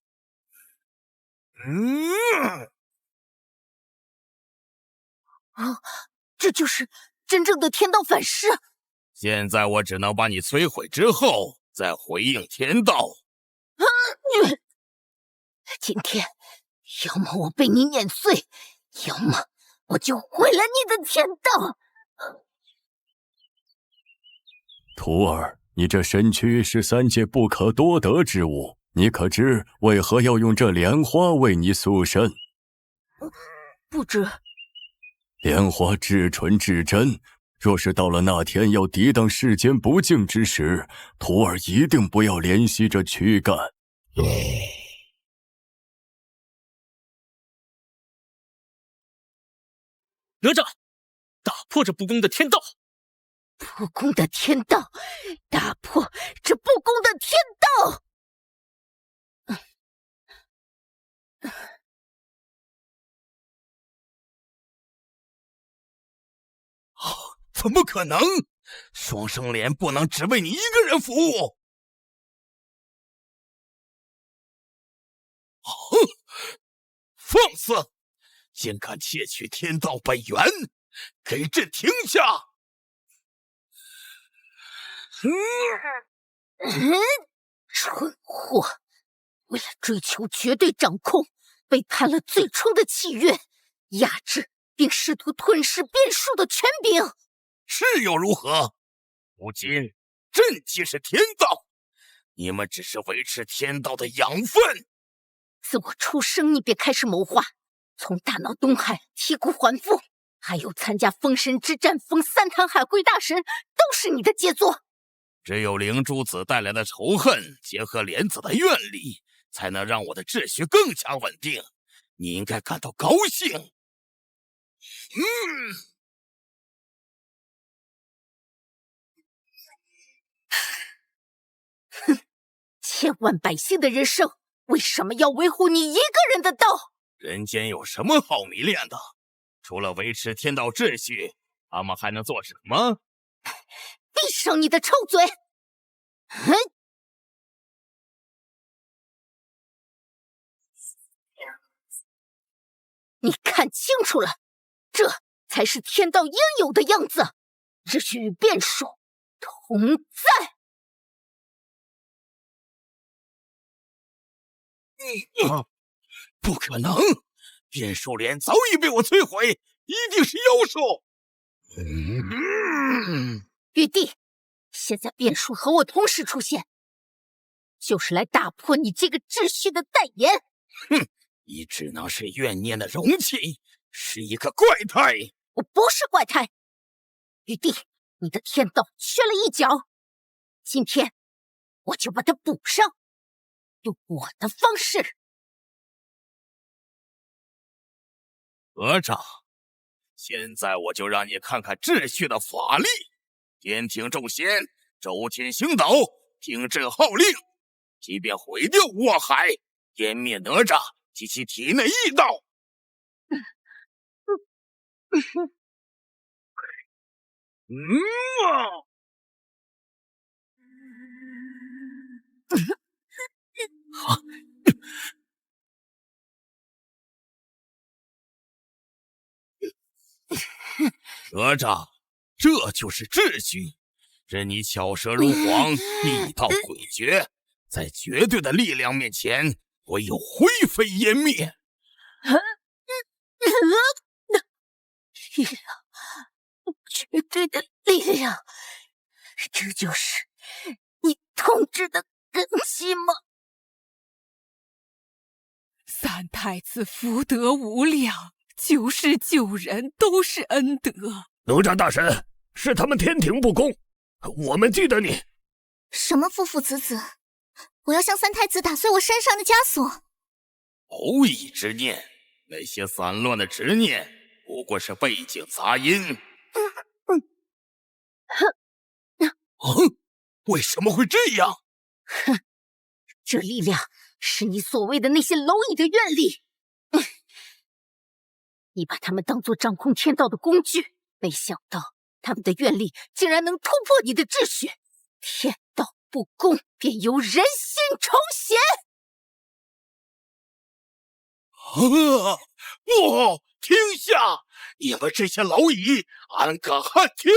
这就是真正的天道反噬。现在我只能把你摧毁之后，再回应天道。今天，要么我被你碾碎，要么我就毁了你的天道。徒儿，你这身躯是三界不可多得之物，你可知为何要用这莲花为你塑身？不知。莲花至纯至真，若是到了那天要抵挡世间不敬之时，徒儿一定不要怜惜这躯干。哪吒，打破这不公的天道！不公的天道，打破这不公的天道！怎么可能？双生莲不能只为你一个人服务。放肆！竟敢窃取天道本源，给朕停下！蠢货！为了追求绝对掌控，背叛了最初的契约，压制并试图吞噬变数的权柄。是又如何？如今朕即是天道，你们只是维持天道的养分。自我出生，你便开始谋划，从大闹东海、剔骨还父，还有参加封神之战封三坛海会大神，都是你的杰作。只有灵珠子带来的仇恨，结合莲子的愿力，才能让我的秩序更加稳定。你应该感到高兴。哼，千万百姓的人生，为什么要维护你一个人的道？人间有什么好迷恋的？除了维持天道秩序，他们还能做什么？闭上你的臭嘴！你看清楚了，这才是天道应有的样子。秩序与变数同在。不可能！变数莲早已被我摧毁，一定是妖兽。玉帝，现在变数和我同时出现，就是来打破你这个秩序的代言。哼，你只能是怨念的容器，是一个怪胎。我不是怪胎。玉帝，你的天道缺了一角，今天我就把它补上，用我的方式。哪吒，现在我就让你看看秩序的法力！天庭众仙，周天星斗，听朕号令，即便毁掉五望海，湮灭哪吒及其体内异道。哪吒，这就是秩序。任你巧舌如簧，力道诡谲，在绝对的力量面前，唯有灰飞烟灭。力量，绝对的力量，这就是你统治的根基吗？三太子福德无量，救世救人都是恩德。哪吒大神，是他们天庭不公，我们记得你。什么父父子子？我要向三太子打碎我身上的枷锁。偶一之念，那些散乱的执念，不过是背景杂音。为什么会这样？哼，这力量是你所谓的那些蝼蚁的愿力。你把他们当作掌控天道的工具，没想到他们的愿力竟然能突破你的秩序，天道不公，便由人心重显。不，停下！你们这些蝼蚁，安可撼天！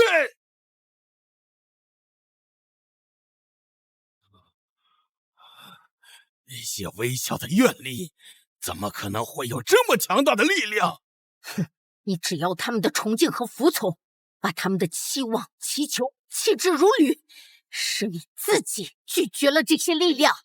那些微小的愿力，怎么可能会有这么强大的力量？哼，你只要他们的崇敬和服从，把他们的期望、祈求弃之如履，是你自己拒绝了这些力量。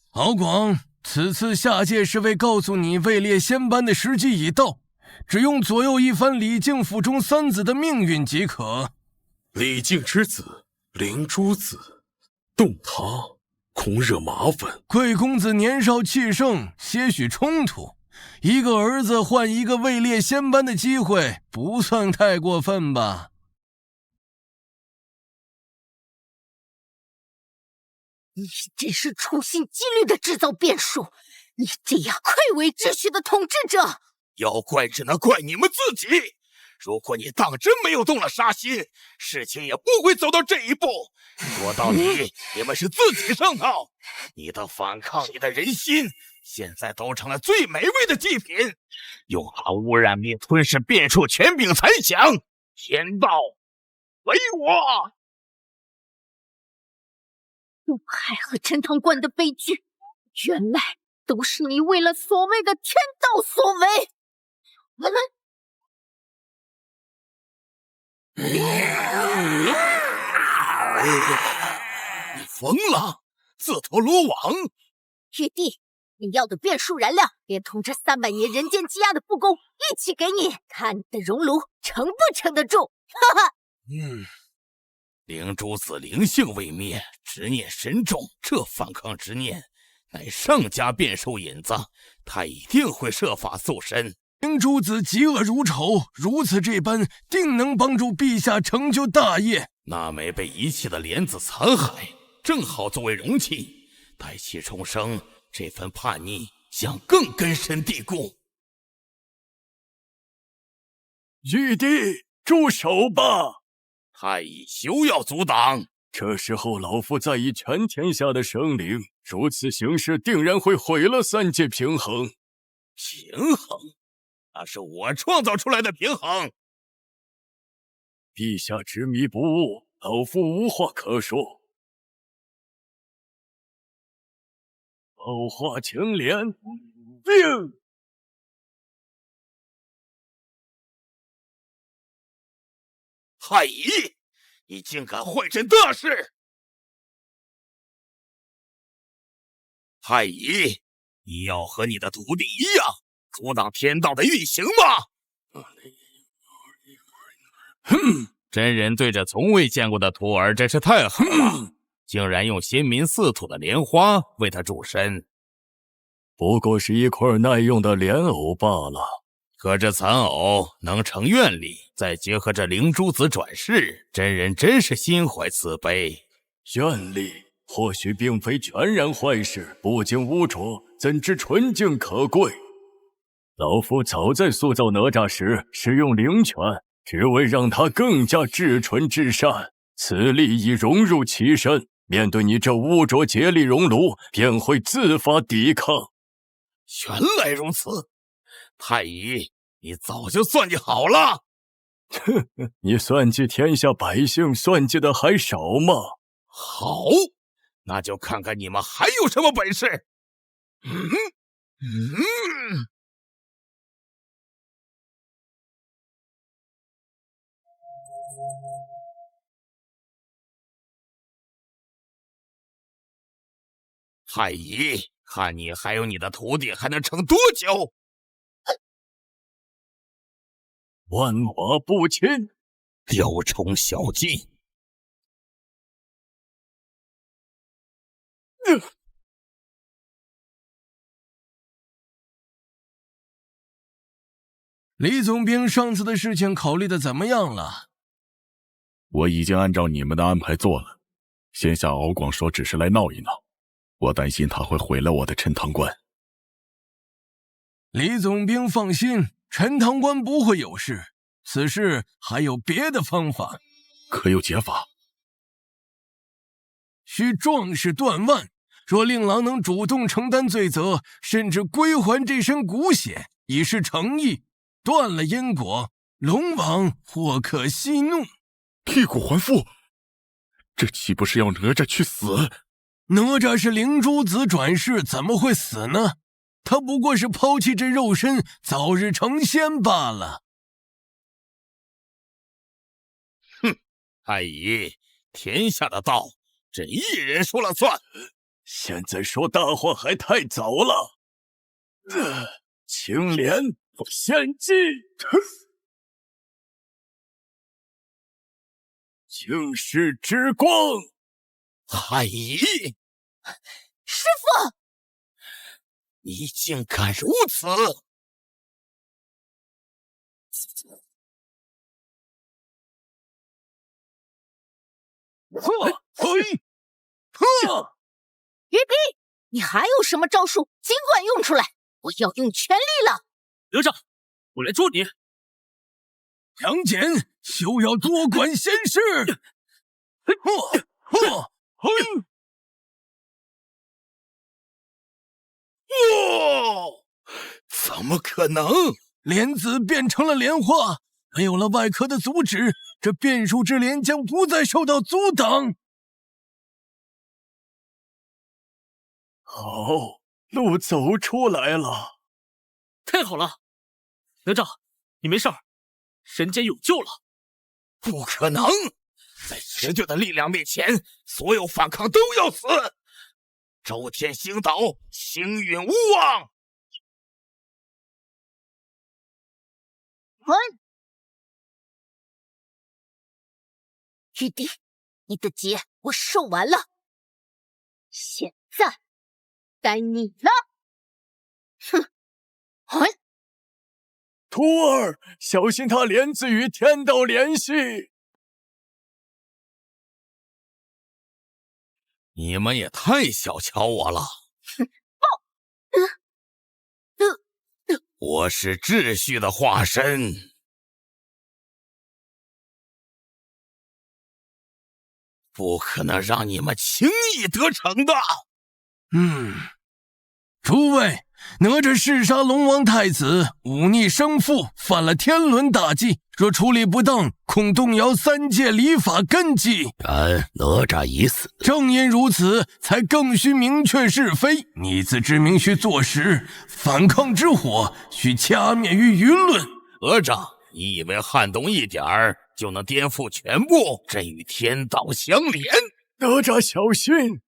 敖广，此次下界是为告诉你位列仙班的时机已到，只用左右一番李靖府中三子的命运即可。李靖之子灵珠子，动他恐惹麻烦。贵公子年少气盛，些许冲突，一个儿子换一个位列仙班的机会，不算太过分吧？你真是处心积虑的制造变数，你这样愧为秩序的统治者。要怪只能怪你们自己。如果你当真没有动了杀心，事情也不会走到这一步。说到底，你们是自己上套。你的反抗，你的人心，现在都成了最美味的祭品。用好污染命吞噬变数权柄残响，天道唯我。东海和陈塘关的悲剧，原来都是你为了所谓的天道所为。你疯了！自投罗网！玉帝，你要的变数燃料，连同这300年人间积压的复工一起给你，看你的熔炉撑不撑得住！哈哈。灵珠子灵性未灭，执念深重，这反抗执念乃上家变数引子，他一定会设法塑身。灵珠子嫉恶如仇，如此这般，定能帮助陛下成就大业。那枚被遗弃的莲子残骸，正好作为容器，待其重生，这份叛逆将更根深蒂固。玉帝，住手吧！太乙休要阻挡。这时候老夫在意全天下的生灵，如此行事定然会毁了3界平衡。平衡？那是我创造出来的平衡。陛下执迷不悟，老夫无话可说。爆化青莲，并太乙，你竟敢坏朕大事！太乙，你要和你的徒弟一样，阻挡天道的运行吗？真人对着从未见过的徒儿真是太好了，竟然用先民四土的莲花为他助身。不过是一块耐用的莲藕罢了。可这残藕能成愿力，再结合这灵珠子转世，真人真是心怀慈悲。愿力或许并非全然坏事，不经污浊，怎知纯净可贵？老夫早在塑造哪吒时使用灵泉，只为让他更加至纯至善。此力已融入其身，面对你这污浊竭力熔炉，便会自发抵抗。原来如此，太乙，你早就算计好了。你算计天下百姓算计的还少吗？好，那就看看你们还有什么本事。太乙，看你还有你的徒弟还能撑多久？万马不侵，雕虫小技。李总兵上次的事情考虑的怎么样了？我已经按照你们的安排做了。先下敖广说只是来闹一闹，我担心他会毁了我的陈塘关。李总兵放心，陈塘关不会有事，此事还有别的方法。可有解法？需壮士断腕，若令郎能主动承担罪责，甚至归还这身骨血，以示诚意，断了因果，龙王或可息怒。剔骨还父，这岂不是要哪吒去死？哪吒是灵珠子转世，怎么会死呢？他不过是抛弃这肉身，早日成仙罢了。哼，太乙，天下的道，朕一人说了算。现在说大话还太早了。青莲不献祭，净世之光。太乙，师父，你竟敢如此！玉璧，你还有什么招数？尽管用出来，我要用全力了！哪吒，我来捉你！杨戬，休要多管闲事！怎么可能？莲子变成了莲花，没有了外壳的阻止，这变数之莲将不再受到阻挡。好，路走出来了。太好了，哪吒，你没事儿，人间有救了。不可能，在绝对的力量面前，所有反抗都要死。周天星岛，星陨无望。玉帝，你的劫我受完了，现在该你了。哼！徒儿，小心他莲子与天道联系。你们也太小瞧我了！我是秩序的化身，不可能让你们轻易得逞的。诸位，哪吒弑杀龙王太子，忤逆生父，犯了天伦大忌，若处理不当，恐动摇三界礼法根基。然哪吒已死，正因如此，才更需明确是非，逆子之名须坐实，反抗之火须掐灭于舆论。哪吒，你以为撼动一点儿就能颠覆全部？朕与天道相连。哪吒小心，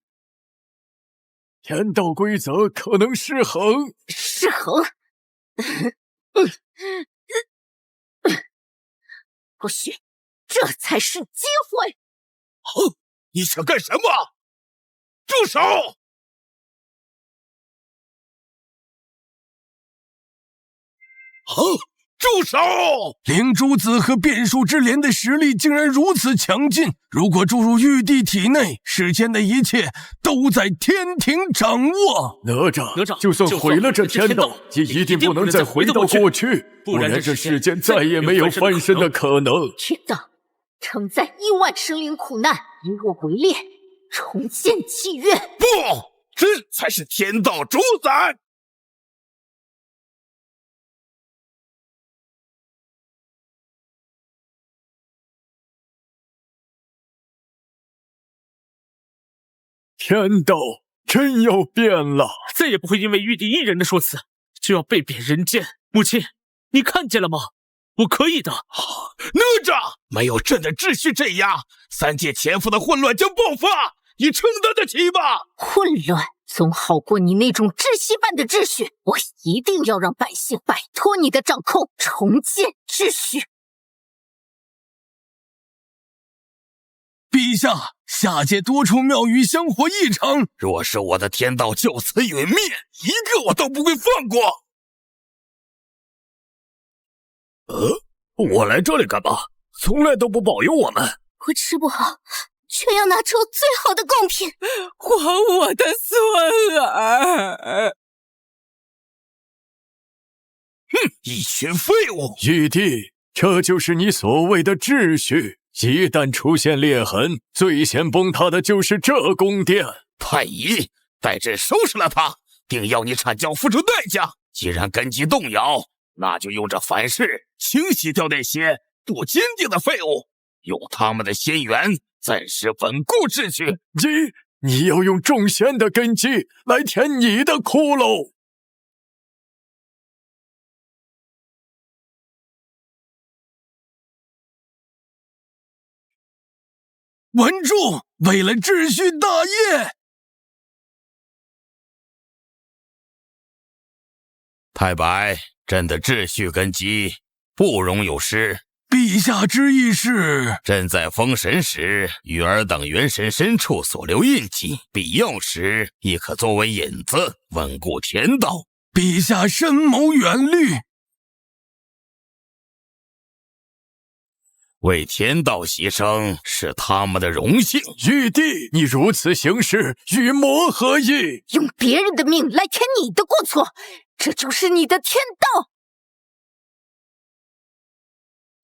天道规则可能失衡。失衡？或许这才是机会。你想干什么？住手！住手！灵珠子和变数之莲的实力竟然如此强劲，如果注入玉帝体内，世间的一切都在天庭掌握。哪吒，就算毁了这天道，也一定不能再回到过去，不然这世间再也没有翻身的可能。天道承载亿万生灵苦难，以我为烈，重建契约。不，朕才是天道主宰。天道真要变了，再也不会因为玉帝一人的说辞就要被贬人间。母亲，你看见了吗？我可以的。哪吒，没有朕的秩序镇压，三界潜伏的混乱将爆发，你承担得起吗？混乱总好过你那种窒息般的秩序。我一定要让百姓摆脱你的掌控，重建秩序。陛下，下界多处庙宇香火异常，若是我的天道就此陨灭，一个我都不会放过。我来这里干嘛？从来都不保佑我们。我吃不好，却要拿出最好的贡品，还我的孙儿！一群废物！玉帝，这就是你所谓的秩序。一旦出现裂痕，最先崩塌的就是这宫殿。太乙，待朕收拾了他，定要你阐教付出代价。既然根基动摇，那就用这凡事清洗掉那些不坚定的废物，用他们的仙缘暂时稳固秩序。你要用众仙的根基来填你的窟窿。稳住！为了秩序大业！太白，朕的秩序根基不容有失。陛下之意是？朕在封神时，与尔等元神深处所留印记，必要时亦可作为引子，稳固天道。陛下深谋远虑，为天道牺牲是他们的荣幸。玉帝，你如此行事，与魔何异？用别人的命来填你的过错，这就是你的天道。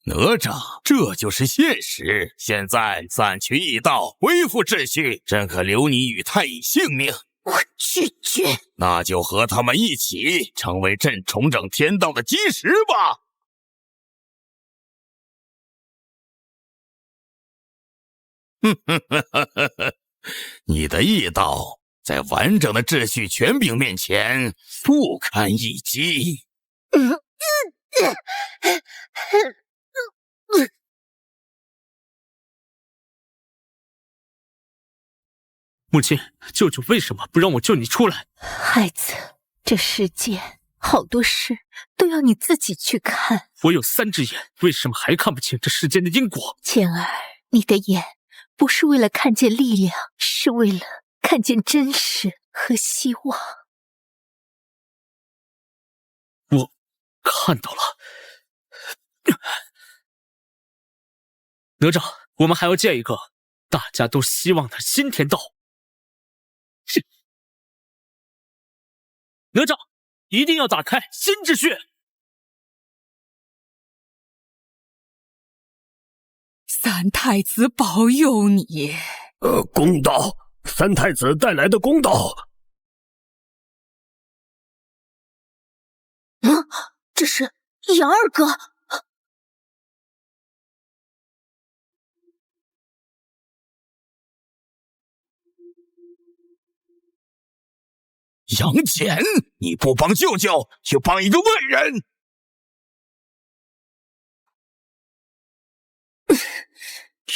哪吒，这就是现实。现在散去异道，恢复秩序，朕可留你与太乙性命。我拒绝。那就和他们一起，成为朕重整天道的基石吧。你的异道在完整的秩序权柄面前不堪一击。母亲，舅舅为什么不让我救你出来？孩子，这世界好多事都要你自己去看。我有3只眼，为什么还看不清这世间的因果？简儿，你的眼不是为了看见力量，是为了看见真实和希望。我看到了。哪吒，我们还要建一个大家都希望的新天道。是。哪吒，一定要打开新秩序。三太子保佑你。公道，三太子带来的公道。这是杨二哥。杨戬，你不帮舅舅，就帮一个外人。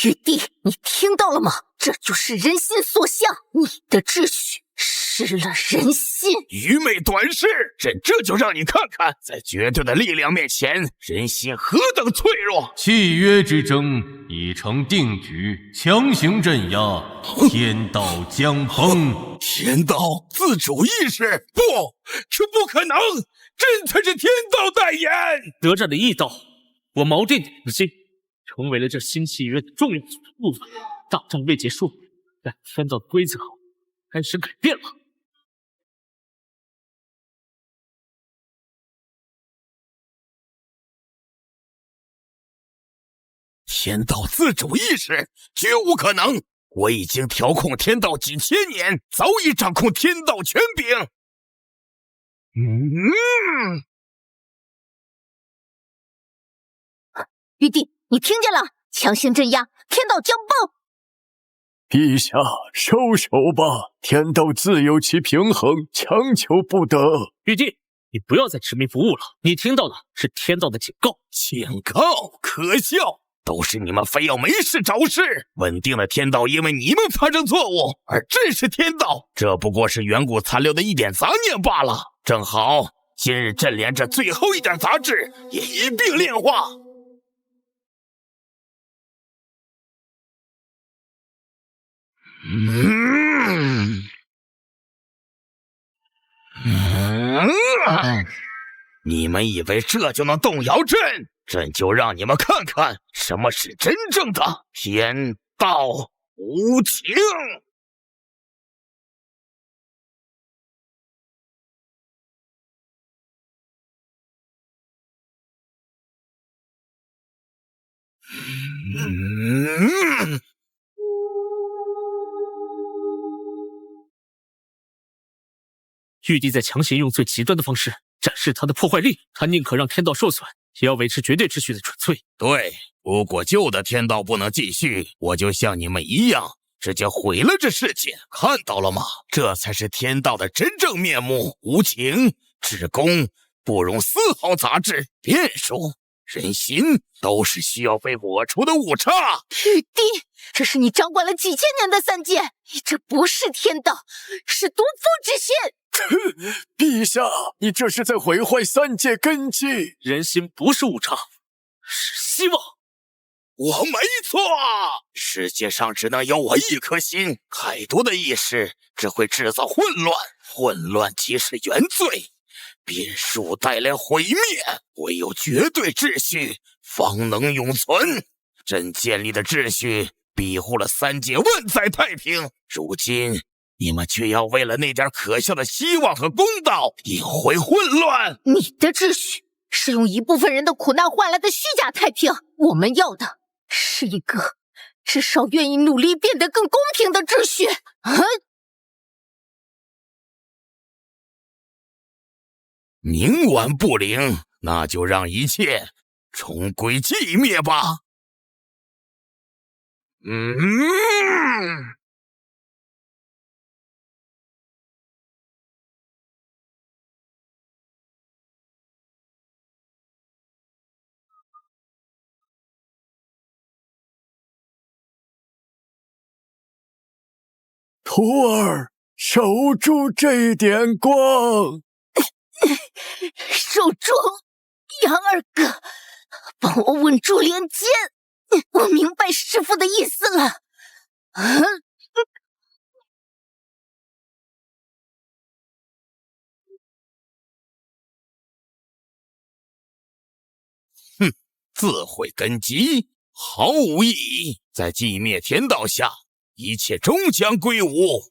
玉帝，你听到了吗？这就是人心所向，你的秩序失了人心。愚昧短视，朕这就让你看看，在绝对的力量面前，人心何等脆弱。契约之争已成定局，强行镇压，天道将崩。天道自主意识？不，这不可能！朕才是天道代言。哪吒的异道，我锚定你的心，成为了这新契约的重要组成部分。大战未结束，但天道的规则开始改变了。天道自主意识绝无可能！我已经调控天道几千年，早已掌控天道权柄。玉帝，你听见了？强行镇压，天道将崩。陛下，收手吧，天道自有其平衡，强求不得。玉帝，你不要再执迷不悟了，你听到的是天道的警告。警告？可笑！都是你们非要没事找事，稳定的天道因为你们发生错误，而朕是天道，这不过是远古残留的一点杂念罢了。正好，今日朕连这最后一点杂质也一并炼化。你们以为这就能动摇朕？朕就让你们看看什么是真正的天道无情。玉帝在强行用最极端的方式展示他的破坏力，他宁可让天道受损，也要维持绝对秩序的纯粹。对，如果旧的天道不能继续，我就像你们一样，直接毁了这世界，看到了吗？这才是天道的真正面目，无情至公，不容丝毫杂质。变数、人心都是需要被抹除的误差。玉帝，这是你掌管了几千年的三界，你这不是天道，是毒妇之心。陛下，你这是在毁坏三界根基。人心不是误差，是希望。我没错，世界上只能有我一颗心。太多的意识只会制造混乱，混乱即是原罪。变数带来毁灭，唯有绝对秩序方能永存。朕建立的秩序庇护了三界万载太平，如今你们却要为了那点可笑的希望和公道引回混乱。你的秩序是用一部分人的苦难换来的虚假太平，我们要的是一个至少愿意努力变得更公平的秩序。冥顽不灵，那就让一切重归寂灭吧。徒儿，守住这点光。守住，杨二哥，帮我稳住连肩。我明白师父的意思了。哼，自毁根基，毫无意义。在寂灭天道下，一切终将归无。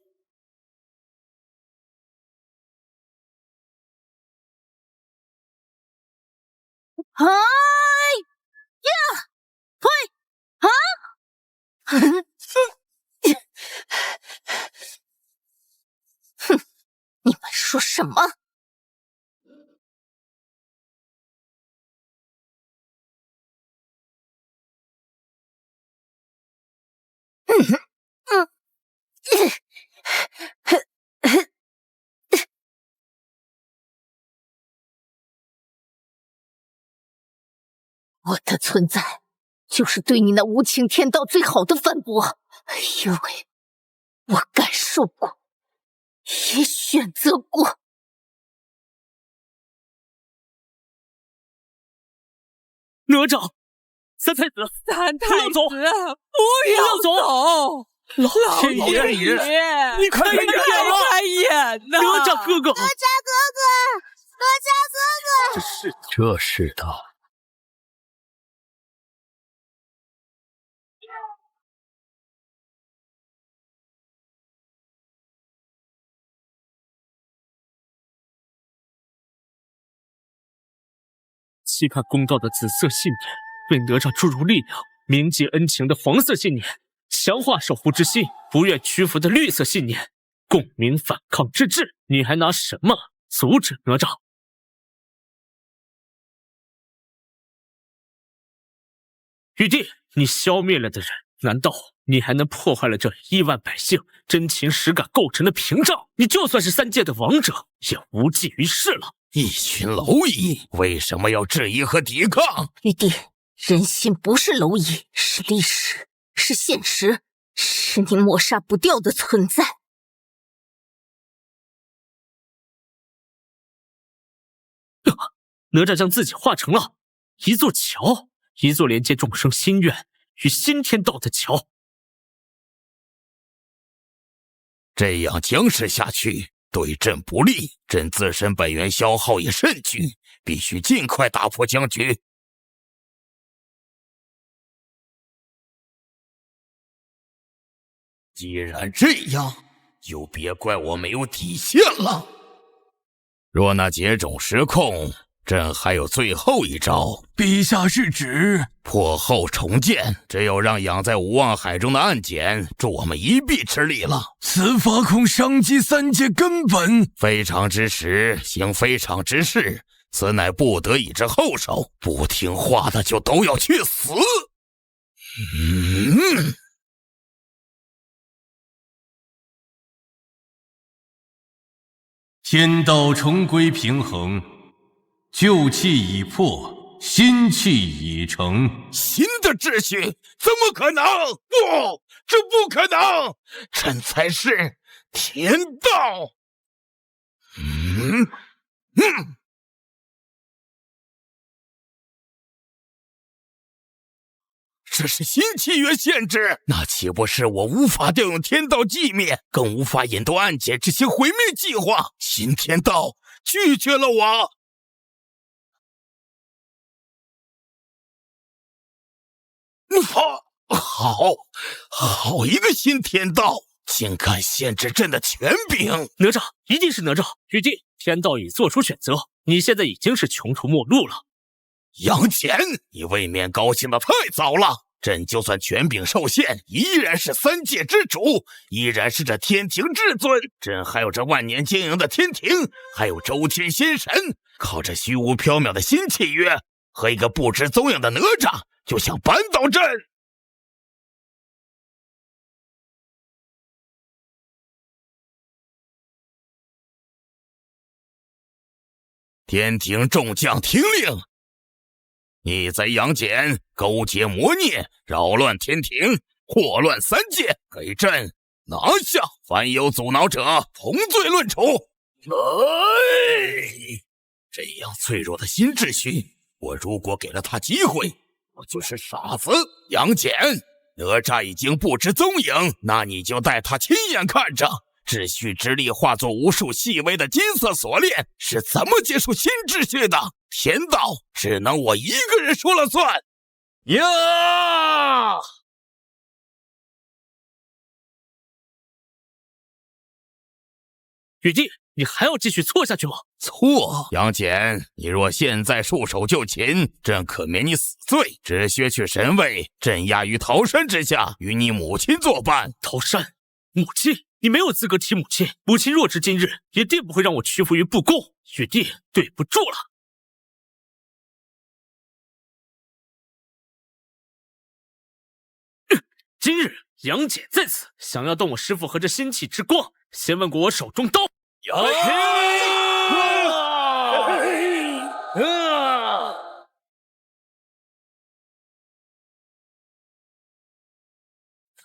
哎呀！退！哼！你们说什么？我的存在就是对你那无情天道最好的反驳，因为我感受过，也选择过。哪吒，三太子，三太子，不要走！老天爷，你开眼了！开眼呐！哪吒哥哥，哪吒哥哥，哪吒哥哥，这世道。期盼公道的紫色信念，为哪吒注入力量；铭记恩情的黄色信念，强化守护之心；不愿屈服的绿色信念，共鸣反抗之志。你还拿什么阻止哪吒？玉帝，你消灭了的人，难道你还能破坏了这亿万百姓真情实感构成的屏障？你就算是三界的王者，也无济于事了。一群蝼蚁，为什么要质疑和抵抗？玉帝，人心不是蝼蚁，是历史，是现实，是你抹杀不掉的存在。哪吒将自己化成了一座桥，一座连接众生心愿与新天道的桥。这样僵持下去对朕不利，朕自身本源消耗也甚巨，必须尽快打破僵局。既然这样，就别怪我没有底线了。若那劫种失控，朕还有最后一招。陛下是指破后重建，只有让养在无望海中的暗茧助我们一臂之力了。此法恐伤及三界根本。非常之时，行非常之事，此乃不得已之后手。不听话的就都要去死。天道重归平衡，旧气已破，新气已成。新的秩序怎么可能？不，这不可能！朕才是天道。这是新契约限制，那岂不是我无法调用天道寂灭，更无法引渡暗解执行毁灭计划？新天道拒绝了我。好一个新天道，竟敢限制朕的权柄！哪吒，一定是哪吒！玉帝，天道已做出选择，你现在已经是穷途末路了。杨戬，你未免高兴的太早了。朕就算权柄受限，依然是三界之主，依然是这天庭至尊。朕还有这万年经营的天庭，还有周天仙神，靠着虚无缥缈的新契约和一个不知踪影的哪吒，就想扳倒朕？天庭众将听令！逆贼杨戬勾结魔孽，扰乱天庭，祸乱三界，给朕拿下！凡有阻挠者，同罪论处。这样脆弱的新秩序，我如果给了他机会，我就是傻子。杨戬，哪吒已经不知踪影，那你就带他亲眼看着秩序之力化作无数细微的金色锁链，是怎么结束新秩序的？天道只能我一个人说了算。呀！玉帝，你还要继续错下去吗？错！杨戬，你若现在束手就擒，朕可免你死罪，只削去神位，镇压于桃山之下，与你母亲作伴。桃山？母亲？你没有资格提母亲，母亲若至今日，也定不会让我屈服于不公。玉帝，对不住了。今日杨戬在此，想要动我师父和这心气之光，先问过我手中刀。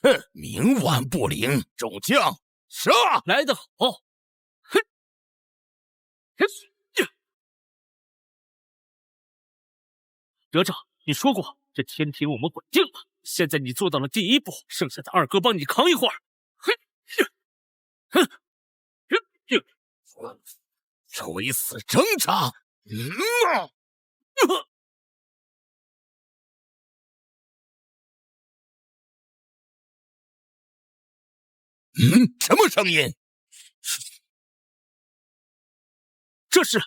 哼，冥顽不灵，众将杀！来得好！哪吒，你说过这天庭我们稳定了，现在你做到了第一步，剩下的二哥帮你扛一会儿。垂死挣扎！什么声音？这是……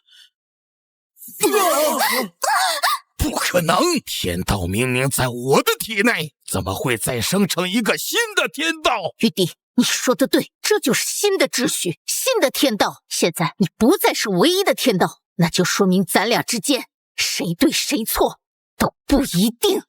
不可能！天道明明在我的体内，怎么会再生成一个新的天道？玉帝，你说的对，这就是新的秩序，新的天道。现在你不再是唯一的天道，那就说明咱俩之间谁对谁错都不一定。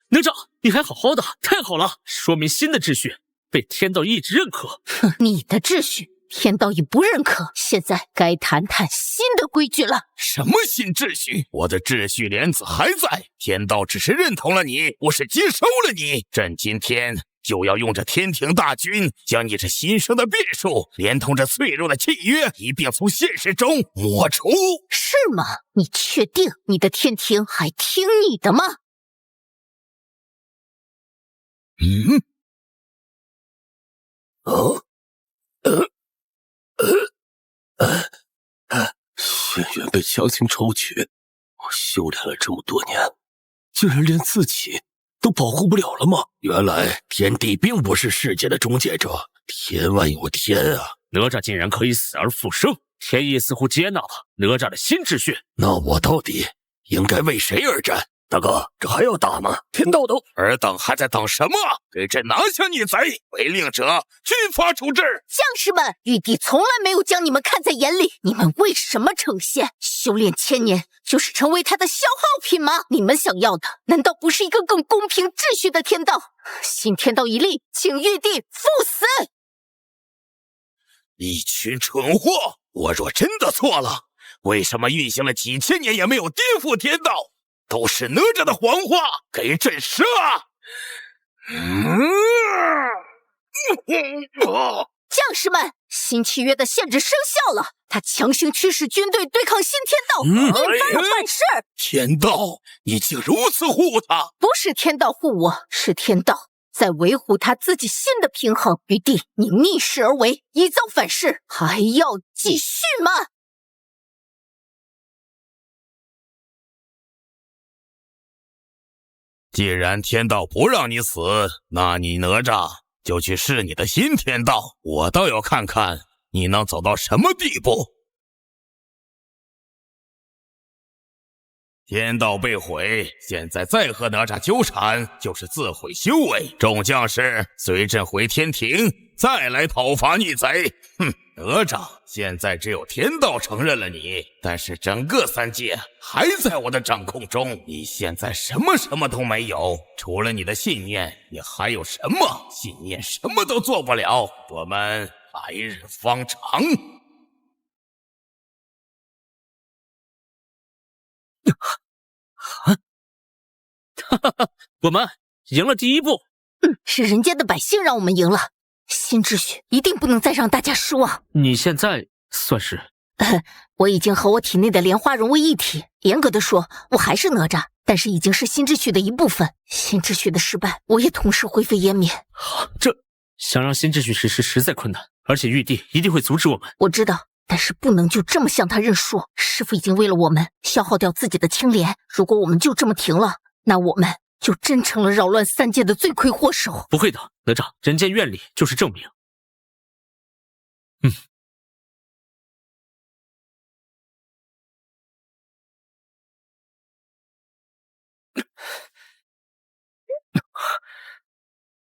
哪吒，你还好好的，太好了，说明新的秩序被天道一直认可。哼，你的秩序天道已不认可，现在该谈谈新的规矩了。什么新秩序？我的秩序莲子还在，天道只是认同了你，不是接收了你。朕今天就要用这天庭大军，将你这新生的变数，连同这脆弱的契约，一并从现实中抹除。是吗？你确定你的天庭还听你的吗？仙缘被强行抽取，我修炼了这么多年，竟然连自己都保护不了了吗？原来天地并不是世界的终结者，天外有天啊！哪吒竟然可以死而复生，天意似乎接纳了哪吒的新秩序。那我到底应该为谁而战？大哥，这还要打吗？天道都……尔等还在等什么？给朕拿下逆贼！违令者军法处置！将士们，玉帝从来没有将你们看在眼里，你们为什么成仙？修炼1000年就是成为他的消耗品吗？你们想要的难道不是一个更公平秩序的天道？新天道一立，请玉帝赴死！一群蠢货！我若真的错了，为什么运行了几千年也没有颠覆天道？都是哪吒的谎话，给朕杀！将士们，新契约的限制生效了，他强行驱使军队对抗新天道，引发了反噬。天道，你竟如此护他？不是天道护我，是天道在维护他自己心的平衡。玉帝，你逆势而为，已遭反噬，还要继续吗？既然天道不让你死，那你哪吒就去试你的新天道，我倒要看看你能走到什么地步。天道被毁，现在再和哪吒纠缠，就是自毁修为。众将士，随朕回天庭，再来讨伐逆贼。哼，哪吒，现在只有天道承认了你，但是整个三界还在我的掌控中。你现在什么都没有，除了你的信念，你还有什么？信念什么都做不了。我们来日方长。我们赢了第一步。是人间的百姓让我们赢了，新秩序一定不能再让大家失望。你现在算是……我已经和我体内的莲花融为一体，严格的说，我还是哪吒，但是已经是新秩序的一部分。新秩序的失败，我也同时灰飞烟灭。这想让新秩序实施实在困难，而且玉帝一定会阻止我们。我知道，但是不能就这么向他认输。师父已经为了我们消耗掉自己的青莲，如果我们就这么停了，那我们就真成了扰乱三界的罪魁祸首。不会的，哪吒，人间愿力就是证明。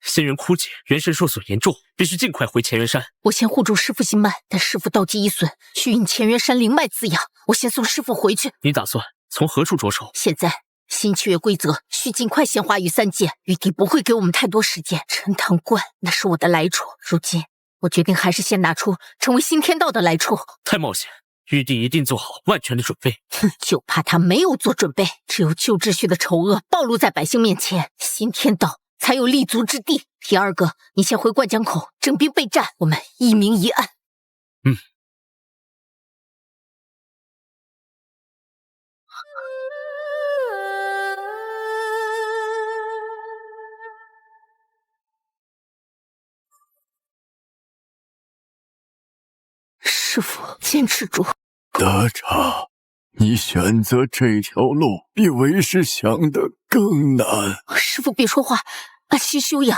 仙元枯竭，元神受损严重，必须尽快回乾元山。我先护住师父心脉，但师父道基已损，需引乾元山灵脉滋养。我先送师父回去。你打算从何处着手？现在新契约规则需尽快显化于三界，玉帝不会给我们太多时间。陈塘关那是我的来处，如今我决定还是先拿出成为新天道的来处。太冒险，玉帝一定做好万全的准备。就怕他没有做准备，只有旧秩序的丑恶暴露在百姓面前，新天道才有立足之地。第二个，你先回灌江口整兵备战，我们一明一暗。师父，坚持住。哪吒，你选择这条路比为师想的更难。师父别说话，安心休养。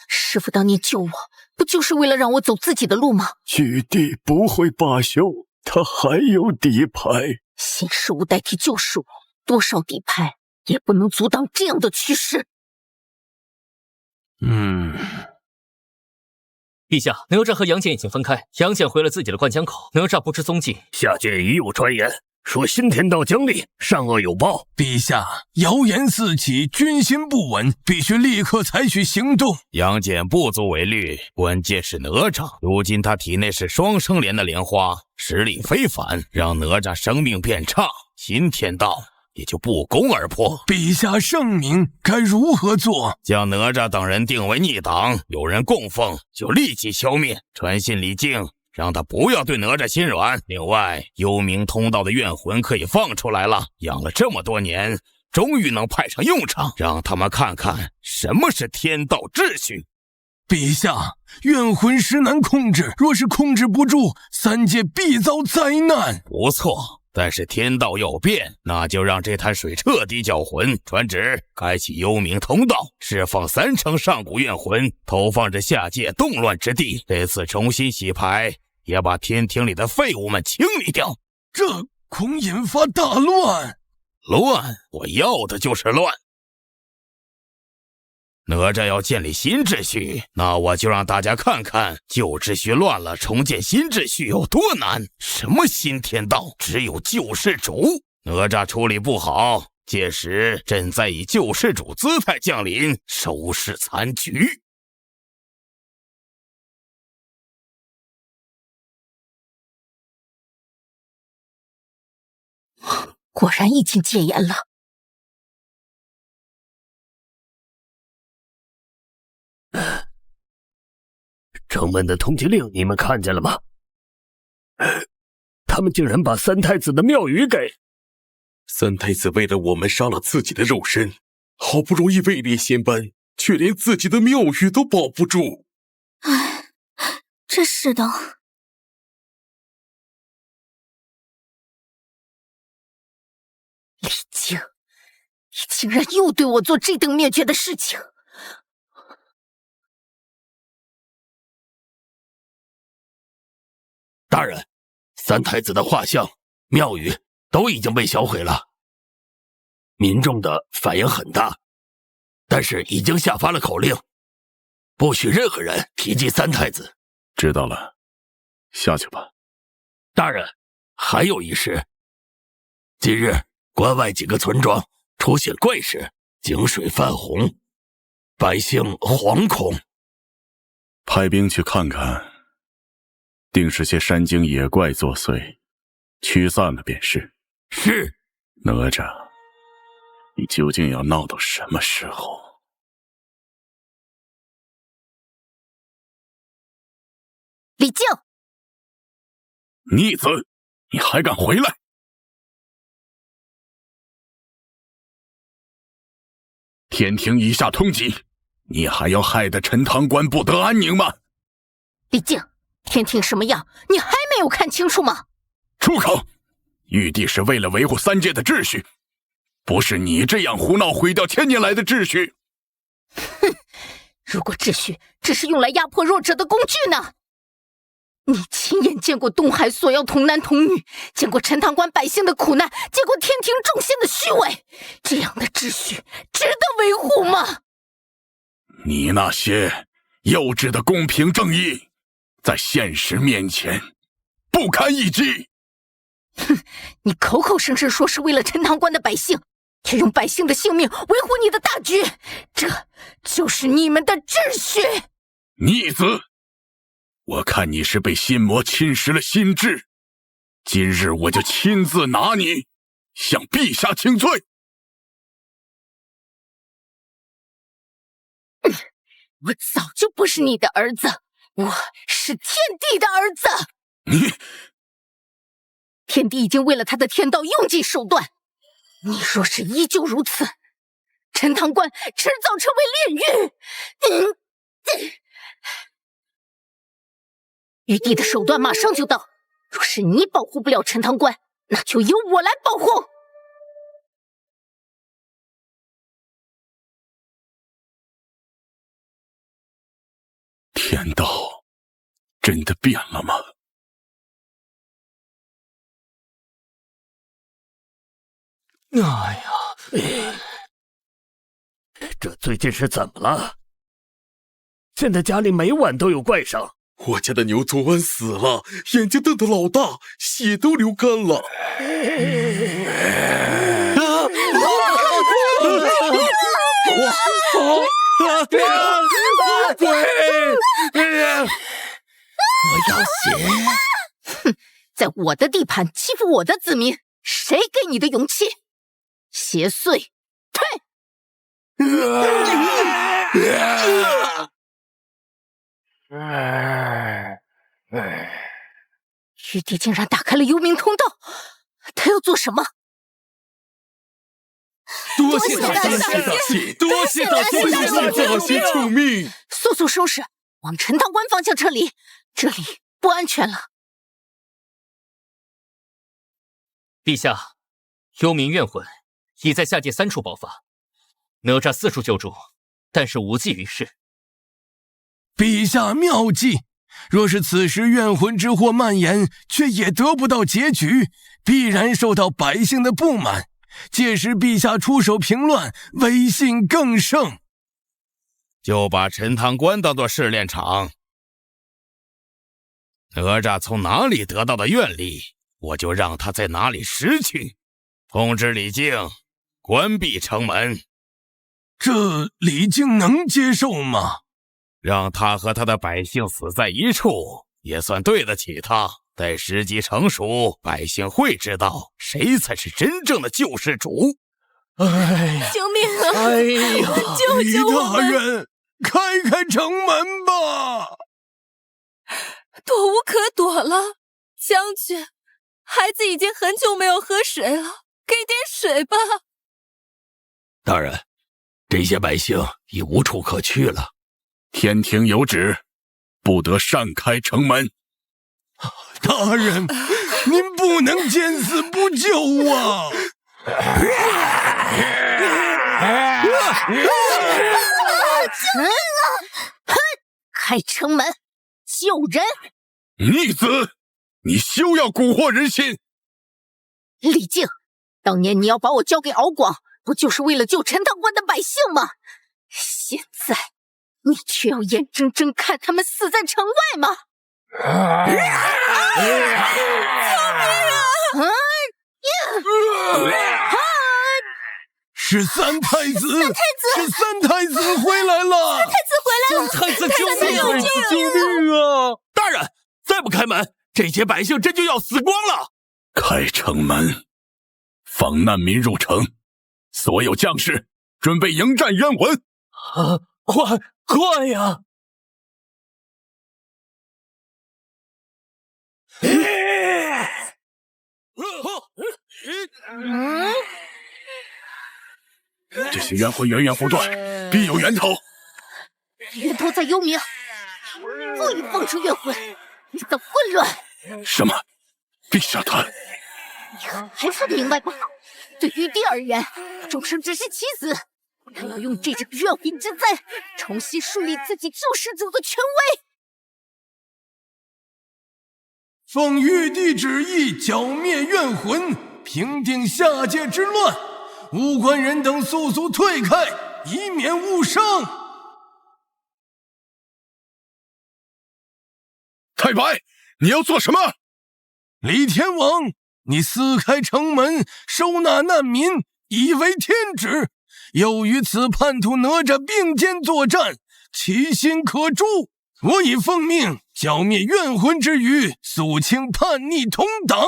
师父当年救我，不就是为了让我走自己的路吗？玉帝不会罢休，他还有底牌。新事物代替旧事物，多少底牌也不能阻挡这样的趋势。陛下，哪吒和杨戬已经分开，杨戬回了自己的灌江口，哪吒不知踪迹。下界已有传言，说新天道将立，善恶有报。陛下，谣言四起，军心不稳，必须立刻采取行动。杨戬不足为虑，关键是哪吒。如今他体内是双生莲的莲花，实力非凡，让哪吒生命变差，新天道也就不攻而破。陛下圣明，该如何做？将哪吒等人定为逆党，有人供奉就立即消灭，传信李靖，让他不要对哪吒心软。另外，幽冥通道的怨魂可以放出来了，养了这么多年，终于能派上用场，让他们看看什么是天道秩序。陛下，怨魂实难控制，若是控制不住，三界必遭灾难。不错，但是天道要变，那就让这滩水彻底搅浑。传旨，开启幽冥通道，释放3成上古怨魂，投放着下界动乱之地。这次重新洗牌，也把天庭里的废物们清理掉。这恐引发大乱。乱，我要的就是乱。哪吒要建立新秩序，那我就让大家看看旧秩序乱了，重建新秩序有多难。什么新天道，只有救世主。哪吒处理不好，届时朕再以救世主姿态降临，收拾残局。果然已经戒严了。城门的通缉令你们看见了吗？他们竟然把三太子的庙宇给……三太子为了我们杀了自己的肉身，好不容易位列仙班，却连自己的庙宇都保不住。唉，真是的。李靖，你竟然又对我做这等灭绝的事情！大人，三太子的画像、庙宇都已经被销毁了，民众的反应很大，但是已经下发了口令，不许任何人提及三太子。知道了，下去吧。大人，还有一事，近日关外几个村庄出现怪事，井水泛红，百姓惶恐。派兵去看看，定是些山精野怪作祟，驱散了便是。是。哪吒，你究竟要闹到什么时候？李靖，逆子，你还敢回来？天庭已下通缉，你还要害得陈塘关不得安宁吗？李靖，天庭什么样，你还没有看清楚吗？出口！玉帝是为了维护三界的秩序，不是你这样胡闹毁掉千年来的秩序。哼，如果秩序只是用来压迫弱者的工具呢？你亲眼见过东海索要童男童女，见过陈塘关百姓的苦难，见过天庭众仙的虚伪，这样的秩序值得维护吗？你那些幼稚的公平正义，在现实面前不堪一击。哼，你口口声声说是为了陈塘关的百姓，却用百姓的性命维护你的大局，这就是你们的秩序。逆子，我看你是被心魔侵蚀了心智，今日我就亲自拿你向陛下请罪。我早就不是你的儿子，我是天帝的儿子。你，天帝已经为了他的天道用尽手段，你若是依旧如此，陈塘关迟早成为炼狱。玉帝的手段马上就到，若是你保护不了陈塘关，那就由我来保护。天道真的变了吗？哎呀，这最近是怎么了？现在家里每晚都有怪声。我家的牛昨晚死了，眼睛瞪得老大，血都流干了。我要血！哼，在我的地盘欺负我的子民，谁给你的勇气？邪祟，退！玉帝竟然打开了幽冥通道，他要做什么？多谢大仙，多谢大仙救命！速速收拾，往陈塘关方向撤离，这里不安全了。陛下，幽冥怨魂已在下界3处爆发，哪吒4处救助，但是无济于事。陛下妙计，若是此时怨魂之祸蔓延，却也得不到结局，必然受到百姓的不满。届时陛下出手平乱，威信更盛。就把陈塘关当作试炼场。哪吒从哪里得到的愿力，我就让他在哪里实去。通知李靖，关闭城门。这李靖能接受吗？让他和他的百姓死在一处，也算对得起他。待时机成熟，百姓会知道谁才是真正的救世主。哎，救命啊！哎呀，救李大人，开城门吧！躲无可躲了，将军，孩子已经很久没有喝水了，给点水吧。大人，这些百姓已无处可去了。天庭有旨，不得擅开城门。大人，您不能见死不救啊！开城门，救人！逆子，你休要蛊惑人心！李靖，当年你要把我交给敖广，不就是为了救陈塘关的百姓吗？现在你却要眼睁睁看他们死在城外吗？是三太子，是三太子回来了！三太子回来了！救命啊！大人，再不开门，这些百姓真就要死光了！开城门，放难民入城，所有将士准备迎战冤魂。快呀！这些冤魂源源不断，必有源头。源头在幽冥，故意放出冤魂，制造混乱。什么？陛下他……你还不明白吗？对玉帝而言，众生只是棋子，他要用这场冤魂之灾，重新树立自己救世主的权威。奉玉帝旨意，剿灭怨魂，平定下界之乱。无关人等速速退开，以免误伤。太白，你要做什么？李天王，你撕开城门，收纳难民，已为天旨。又与此叛徒哪吒并肩作战，其心可诛。我已奉命剿灭怨魂之余，肃清叛逆同党。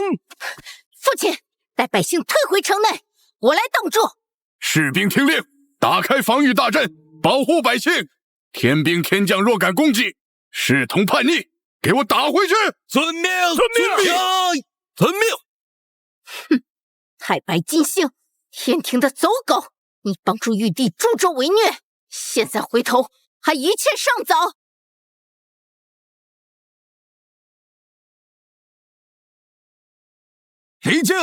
父亲，带百姓退回城内，我来挡住。士兵听令，打开防御大阵，保护百姓。天兵天将若敢攻击，视同叛逆，给我打回去！遵命，遵命。哼，太白金星，天庭的走狗，你帮助玉帝助纣为虐，现在回头还一切尚早。李靖，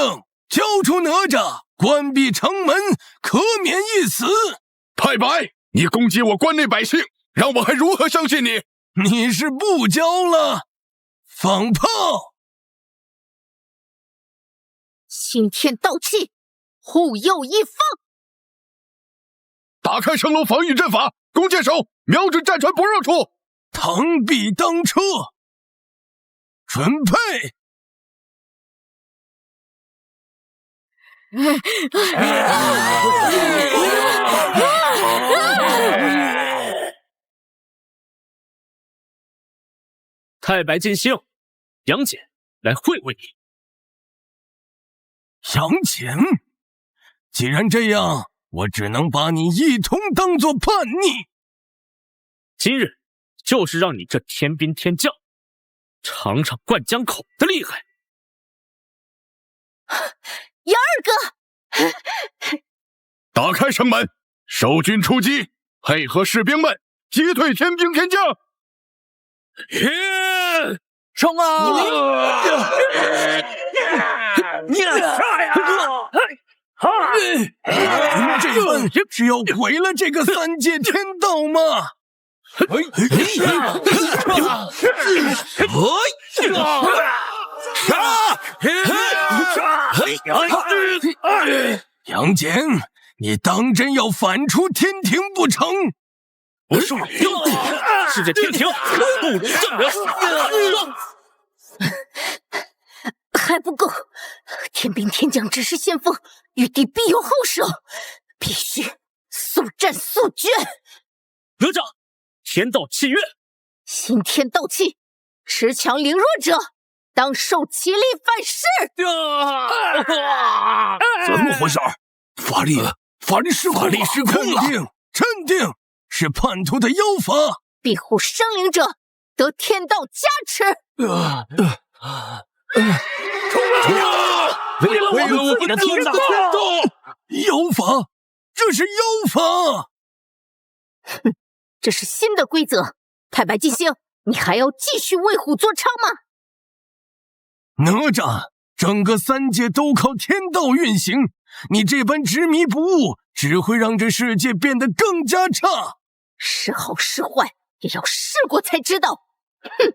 交出哪吒，关闭城门，可免一死。太白，你攻击我关内百姓，让我还如何相信你？你是不交了？放炮！青天道气，护佑一方。打开城楼防御阵法，弓箭手瞄准战船不热处。螳臂当车，准备。太白金星，杨戬来会会你。杨戬，既然这样，我只能把你一同当作叛逆。今日就是让你这天兵天将尝尝灌江口的厉害。杨二哥，打开城门，守军出击，配合士兵们击退天兵天将。冲啊！你俩杀呀！这份是要毁了这个三界天道吗？杨戬，你当真要反出天庭不成？我说世界天庭不容正人。还不够，天兵天将只是先锋，玉帝必有后手，必须速战速决。哪吒，天道契约，新天道契，恃强凌弱者当受其力反噬。怎么回事？法力失控了！镇定，是叛徒的妖法。庇护生灵者得天道加持。为了我们自己的天道！妖法，这是妖法！哼，这是新的规则。太白金星，你还要继续为虎作伥吗？哪吒，整个三界都靠天道运行，你这般执迷不悟，只会让这世界变得更加差。是好是坏，也要试过才知道。哼！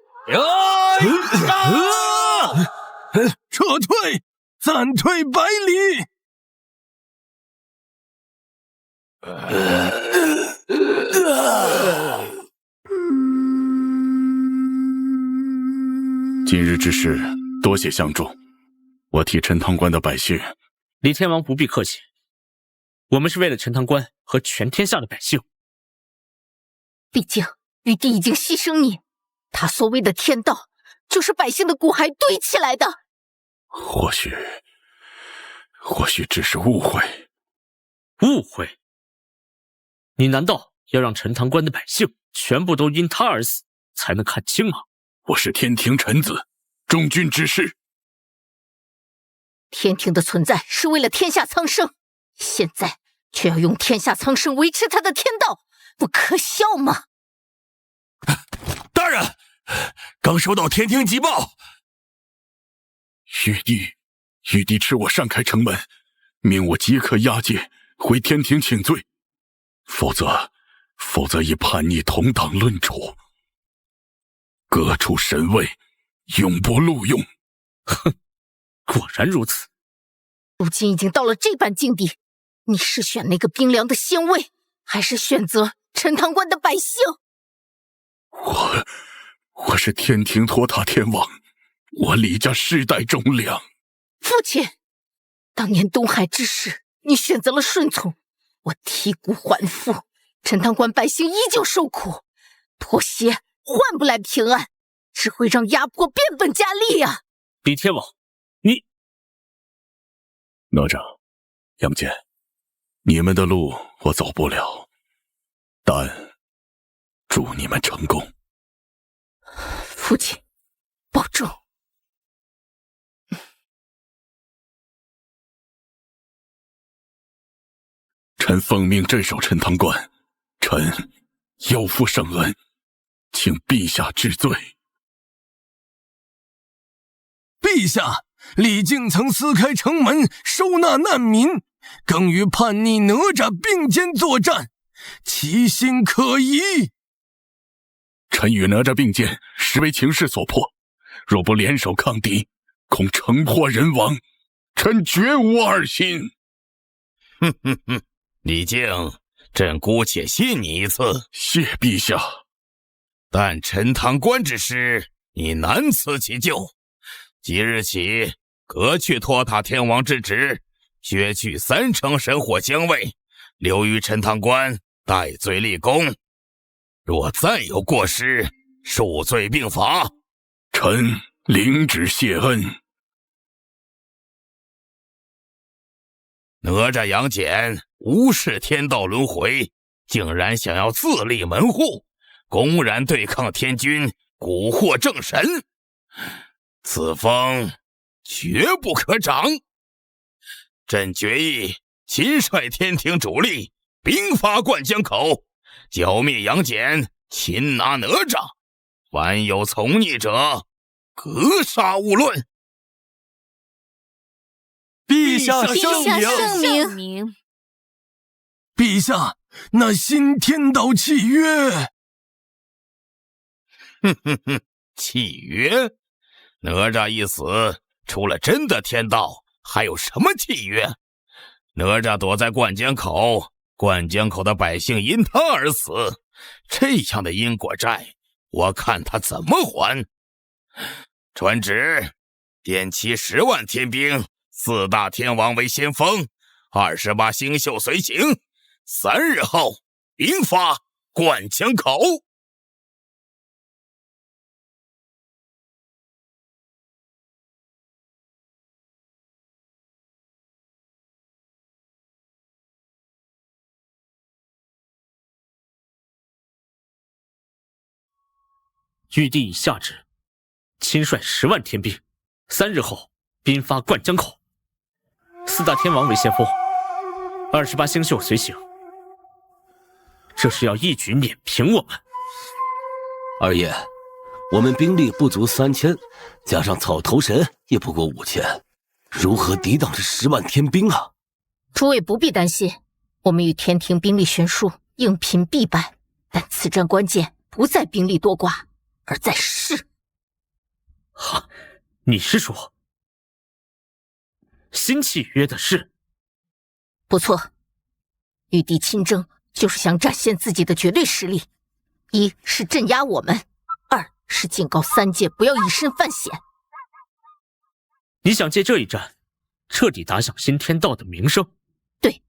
撤退，暂退百里。今日之事，多谢相助。我替陈塘关的百姓。李天王不必客气，我们是为了陈塘关和全天下的百姓。毕竟玉帝已经牺牲你，他所谓的天道，就是百姓的骨骸堆起来的。或许只是误会。误会？你难道要让陈塘关的百姓全部都因他而死，才能看清吗？我是天庭臣子，忠君之士。天庭的存在是为了天下苍生，现在却要用天下苍生维持他的天道，不可笑吗？大人，刚收到天庭急报，玉帝斥我擅开城门，命我即刻押解回天庭请罪，否则以叛逆同党论处，各处神位永不录用。哼，果然如此。如今已经到了这般境地，你是选那个冰凉的仙位，还是选择陈塘关的百姓？我是天庭托塔天王，我李家世代忠良。父亲，当年东海之事，你选择了顺从，我剔骨还父，陈塘关百姓依旧受苦，妥协换不来平安，只会让压迫变本加厉啊！李天王，你……哪吒、杨戬，你们的路我走不了，但祝你们成功。父亲，保重。臣奉命镇守陈塘关，臣有负圣恩，请陛下治罪。陛下，李靖曾撕开城门收纳难民，更与叛逆哪吒并肩作战，其心可疑。臣与哪吒并肩，实为情势所迫，若不联手抗敌，恐城破人亡，臣绝无二心。哼哼哼，李靖，朕姑且信你一次。谢陛下。但陈塘关之事，你难辞其咎。即日起，革去托塔天王之职，削去3成神火香位，留于陈塘关戴罪立功。若再有过失，数罪并罚。臣领旨谢恩。哪吒杨戬无视天道轮回，竟然想要自立门户，公然对抗天君，蛊惑正神，此风绝不可长。朕决意亲率天庭主力兵发灌江口，剿灭杨戬，擒拿哪吒，凡有从逆者，格杀勿论。陛下圣明。陛下，那新天道契约。哼哼哼，契约？哪吒一死，除了真的天道，还有什么契约？哪吒躲在灌江口，灌江口的百姓因他而死，这样的因果债，我看他怎么还。传旨，点齐10万天兵，4大天王为先锋，28星宿随行，3日后兵发灌江口。玉帝已下旨，亲率10万天兵，3日后兵发灌江口，4大天王为先锋，28星宿随行。这是要一举碾平我们。二爷，我们兵力不足3000，加上草头神也不过5000，如何抵挡这10万天兵啊？诸位不必担心，我们与天庭兵力悬殊，应拼必败。但此战关键不在兵力多寡，而在势。哈，你是说新契约的事？不错，玉帝亲征就是想展现自己的绝对实力，一是镇压我们，二是警告3界不要以身犯险。你想借这一战彻底打响新天道的名声？对，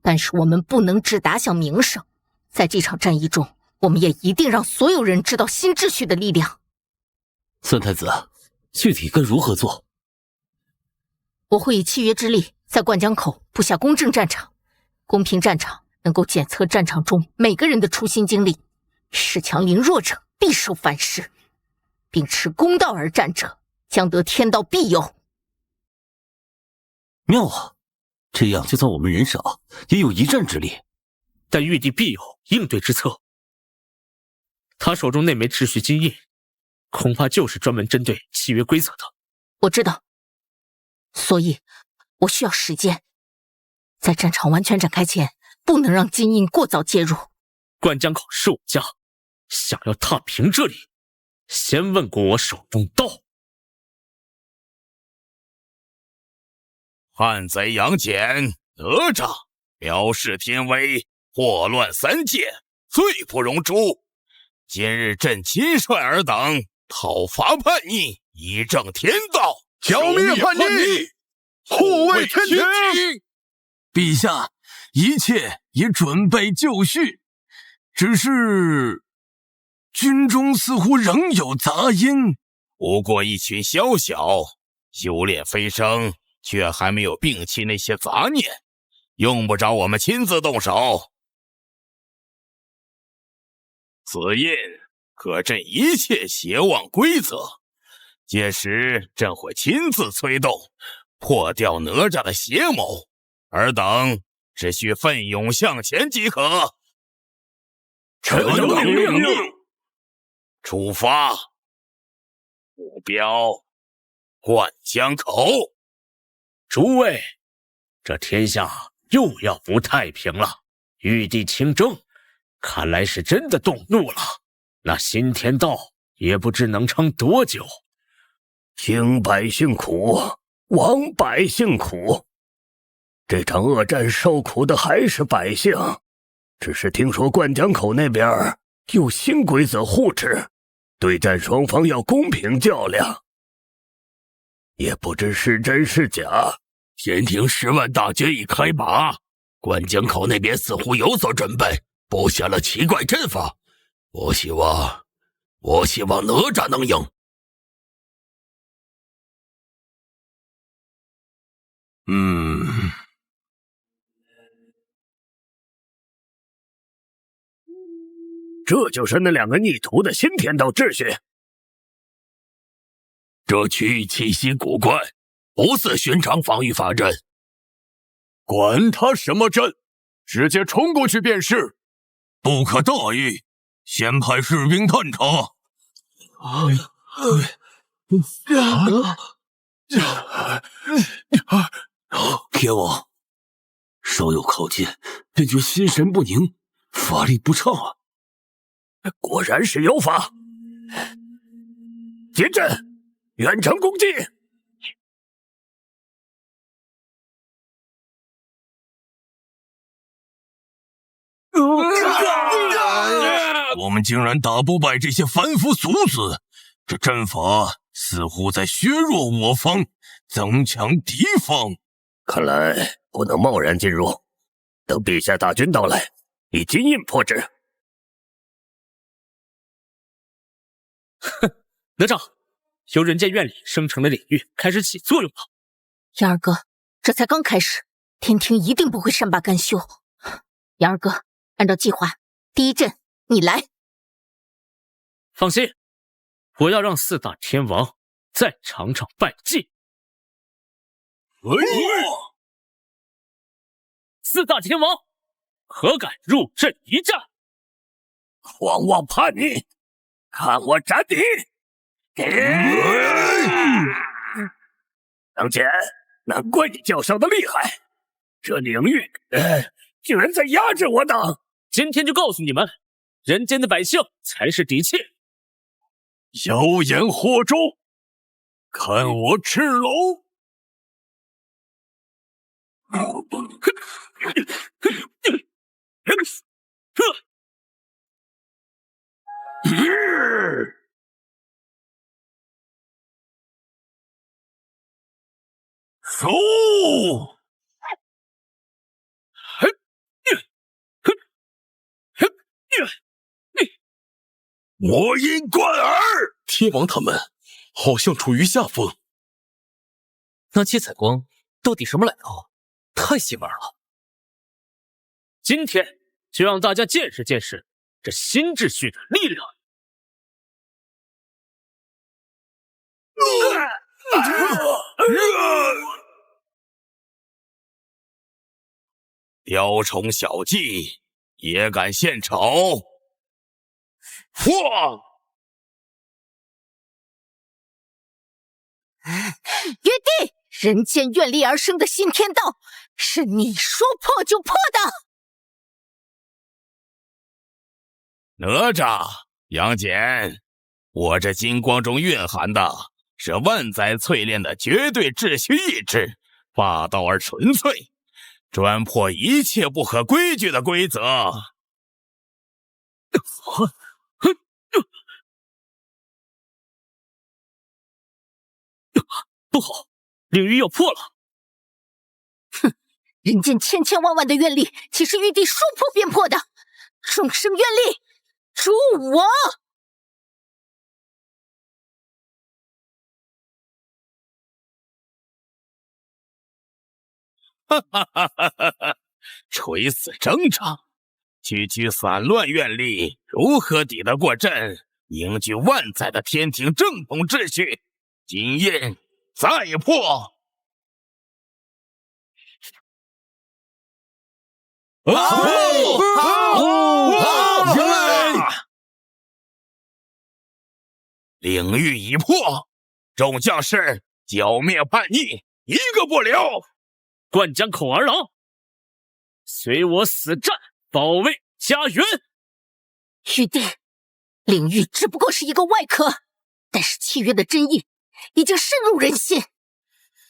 但是我们不能只打响名声，在这场战役中，我们也一定让所有人知道新秩序的力量。三太子，具体该如何做？我会以契约之力，在灌江口布下公正战场，公平战场能够检测战场中每个人的出心经历，恃强凌弱者必受反噬，秉持公道而战者将得天道庇佑。妙啊，这样就算我们人少，也有一战之力。但玉帝必有应对之策。他手中那枚秩序金印，恐怕就是专门针对契约规则的。我知道，所以我需要时间，在战场完全展开前，不能让金印过早介入。灌江口是我家，想要踏平这里，先问过我手中刀。汉贼杨戬、哪吒藐视天威，祸乱3界，罪不容诛。今日朕亲率尔等讨伐叛逆，以正天道，消灭叛逆，护卫天庭。陛下，一切已准备就绪，只是军中似乎仍有杂音。不过一群宵小，修炼飞升，却还没有摒弃那些杂念，用不着我们亲自动手。此印可镇一切邪妄规则，届时朕会亲自催动，破掉哪吒的邪谋，尔等只需奋勇向前即可。臣等命令。出发，目标灌江口。诸位，这天下又要不太平了。玉帝亲征，看来是真的动怒了。那新天道也不知能撑多久。兴百姓苦，亡百姓苦。这场恶战受苦的还是百姓，只是听说灌江口那边有新规则护持，对战双方要公平较量，也不知是真是假。天庭10万大军已开拔，灌江口那边似乎有所准备，布下了奇怪阵法。我希望哪吒能赢。这就是那2个逆徒的新天道秩序。这区域气息古怪，不似寻常防御法阵。管他什么阵，直接冲过去便是。不可大意，先派士兵探查。天王，稍有靠近，便觉心神不宁，法力不畅啊！果然是有法。结阵，远程攻击。我们竟然打不败这些凡夫俗子，这阵法似乎在削弱我方，增强敌方。看来不能贸然进入，等陛下大军到来，以金印破之。哼，哪吒，由人间院里生成的领域开始起作用了。杨二哥，这才刚开始，天庭一定不会善罢甘休。杨二哥，按照计划，第一阵你来。放心，我要让四大天王再尝尝败绩。四大天王，何敢入阵一战？狂妄叛逆，看我斩你！杨戬，难怪你叫嚣的厉害，这领域竟然在压制我等。今天就告诉你们，人间的百姓才是底气。妖言惑众，看我赤龙！收！魔音贯耳！天王他们好像处于下风。那七彩光到底什么来头？太邪门了！今天就让大家见识见识这新秩序的力量。雕虫小技也敢献丑？嚯！玉帝，人间愿力而生的新天道，是你说破就破的。哪吒、杨戬，我这金光中蕴含的是万载淬炼的绝对秩序意志，霸道而纯粹，专破一切不合规矩的规则。不好，领域要破了！哼，人间千千万万的愿力，岂是玉帝说破便破的？众生愿力，助我！哈哈哈哈哈！垂死挣扎，区区散乱愿力如何抵得过朕凝聚万载的天庭正统秩序？今夜再破！领域已破，众将士剿灭叛逆，一个不留！灌江口儿郎，随我死战，保卫家园！玉帝，领域只不过是一个外壳，但是契约的真意已经深入人心。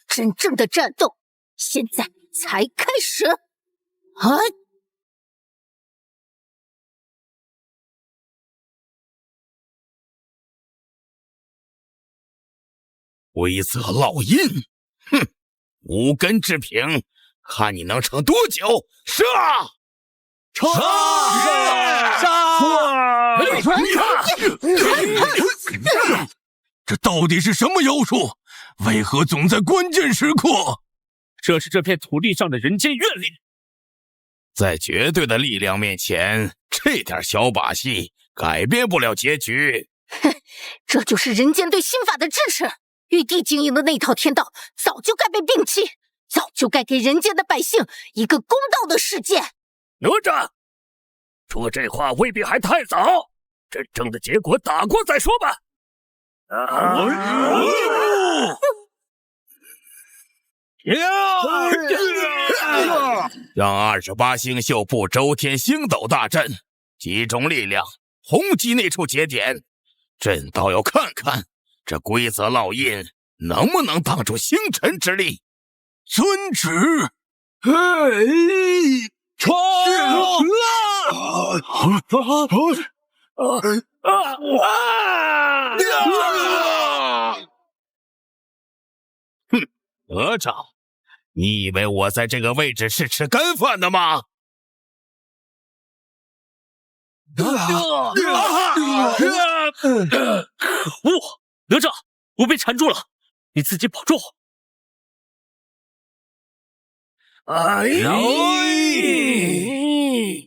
真正的战斗现在才开始。规则烙印，哼，无根之品，看你能撑多久！杀！这到底是什么妖术？为何总在关键时刻？这是这片土地上的人间愿力，在绝对的力量面前，这点小把戏改变不了结局。哼，这就是人间对新法的支持。玉帝经营的那套天道早就该被摒弃，早就该给人间的百姓一个公道的世界。哪吒，说这话未必还太早，真正的结果打过再说吧。让28星宿部周天星斗大阵集中力量，轰击那处节点。朕倒要看看这规则烙印能不能挡住星辰之力。遵旨。哼，哪吒，你以为我在这个位置是吃干饭的吗？可恶！哪吒，我被缠住了，你自己保重。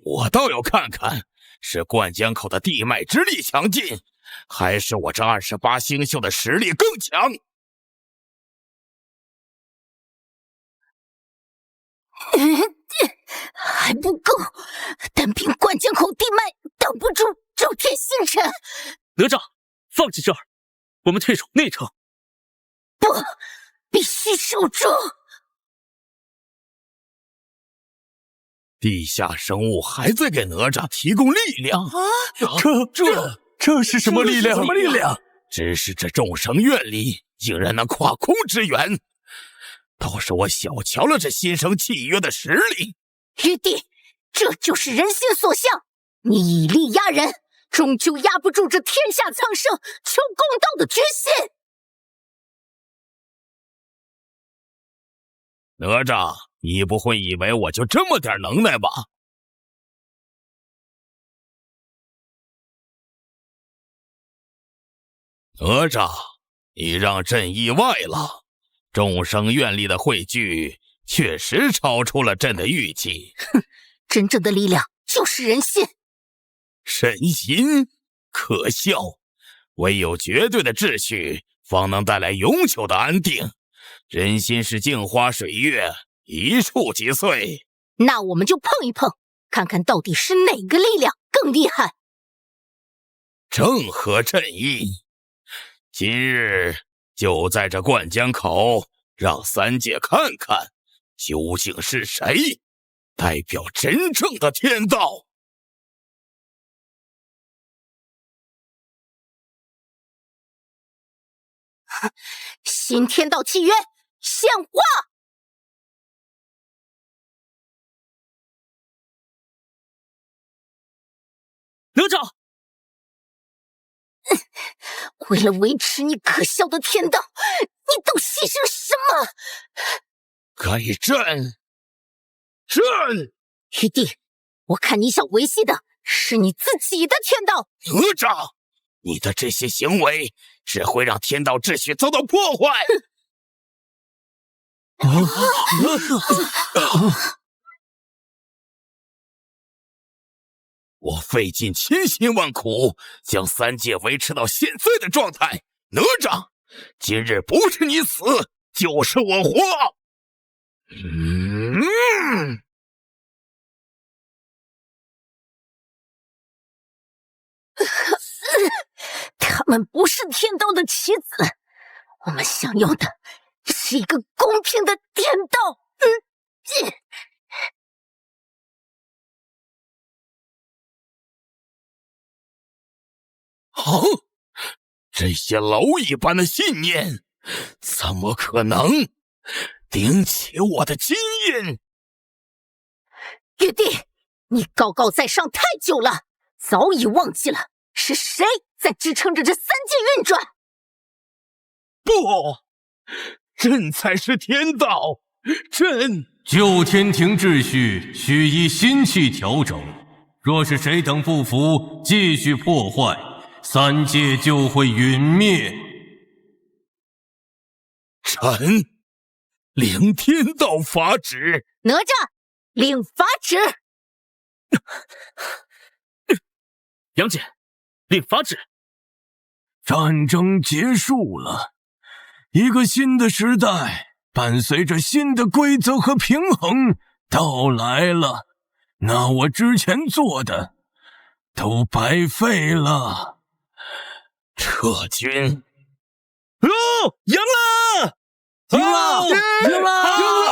我倒要看看，是灌江口的地脉之力强劲，还是我这28星宿的实力更强？还不够，单凭灌江口地脉挡不住周天星辰。哪吒，放弃这儿，我们退守内城。不，必须守住。地下生物还在给哪吒提供力量啊！这是什么力量？什么力量？只是这众生愿力竟然能跨空之远，倒是我小瞧了这新生契约的实力。玉帝，这就是人心所向，你以力压人，终究压不住这天下苍生求公道的决心。哪吒，你不会以为我就这么点能耐吧？哪吒，你让朕意外了，众生愿力的汇聚确实超出了朕的预期。哼，真正的力量就是人心。人心可笑，唯有绝对的秩序方能带来永久的安定。人心是镜花水月，一触即碎。那我们就碰一碰，看看到底是哪个力量更厉害。正合朕意。今日就在这灌江口，让三界看看，究竟是谁代表真正的天道。新天道契约显化！哪吒，为了维持你可笑的天道，你都牺牲什么？该朕！玉帝，我看你想维系的是你自己的天道。哪吒，你的这些行为只会让天道秩序遭到破坏。我费尽千辛万苦，将三界维持到现在的状态。哪吒，今日不是你死，就是我活。他们不是天道的棋子，我们想要的是一个公平的天道。这些蝼蚁般的信念，怎么可能顶起我的基因？玉帝，你高高在上太久了，早已忘记了是谁在支撑着这三界运转。不，朕才是天道，朕旧天庭秩序需以新气调整，若是谁等不服，继续破坏，三界就会陨灭。臣领天道法旨。哪吒，领法旨。杨戬，领法旨。战争结束了，一个新的时代伴随着新的规则和平衡到来了，那我之前做的都白费了。撤军！赢了！赢了！赢了！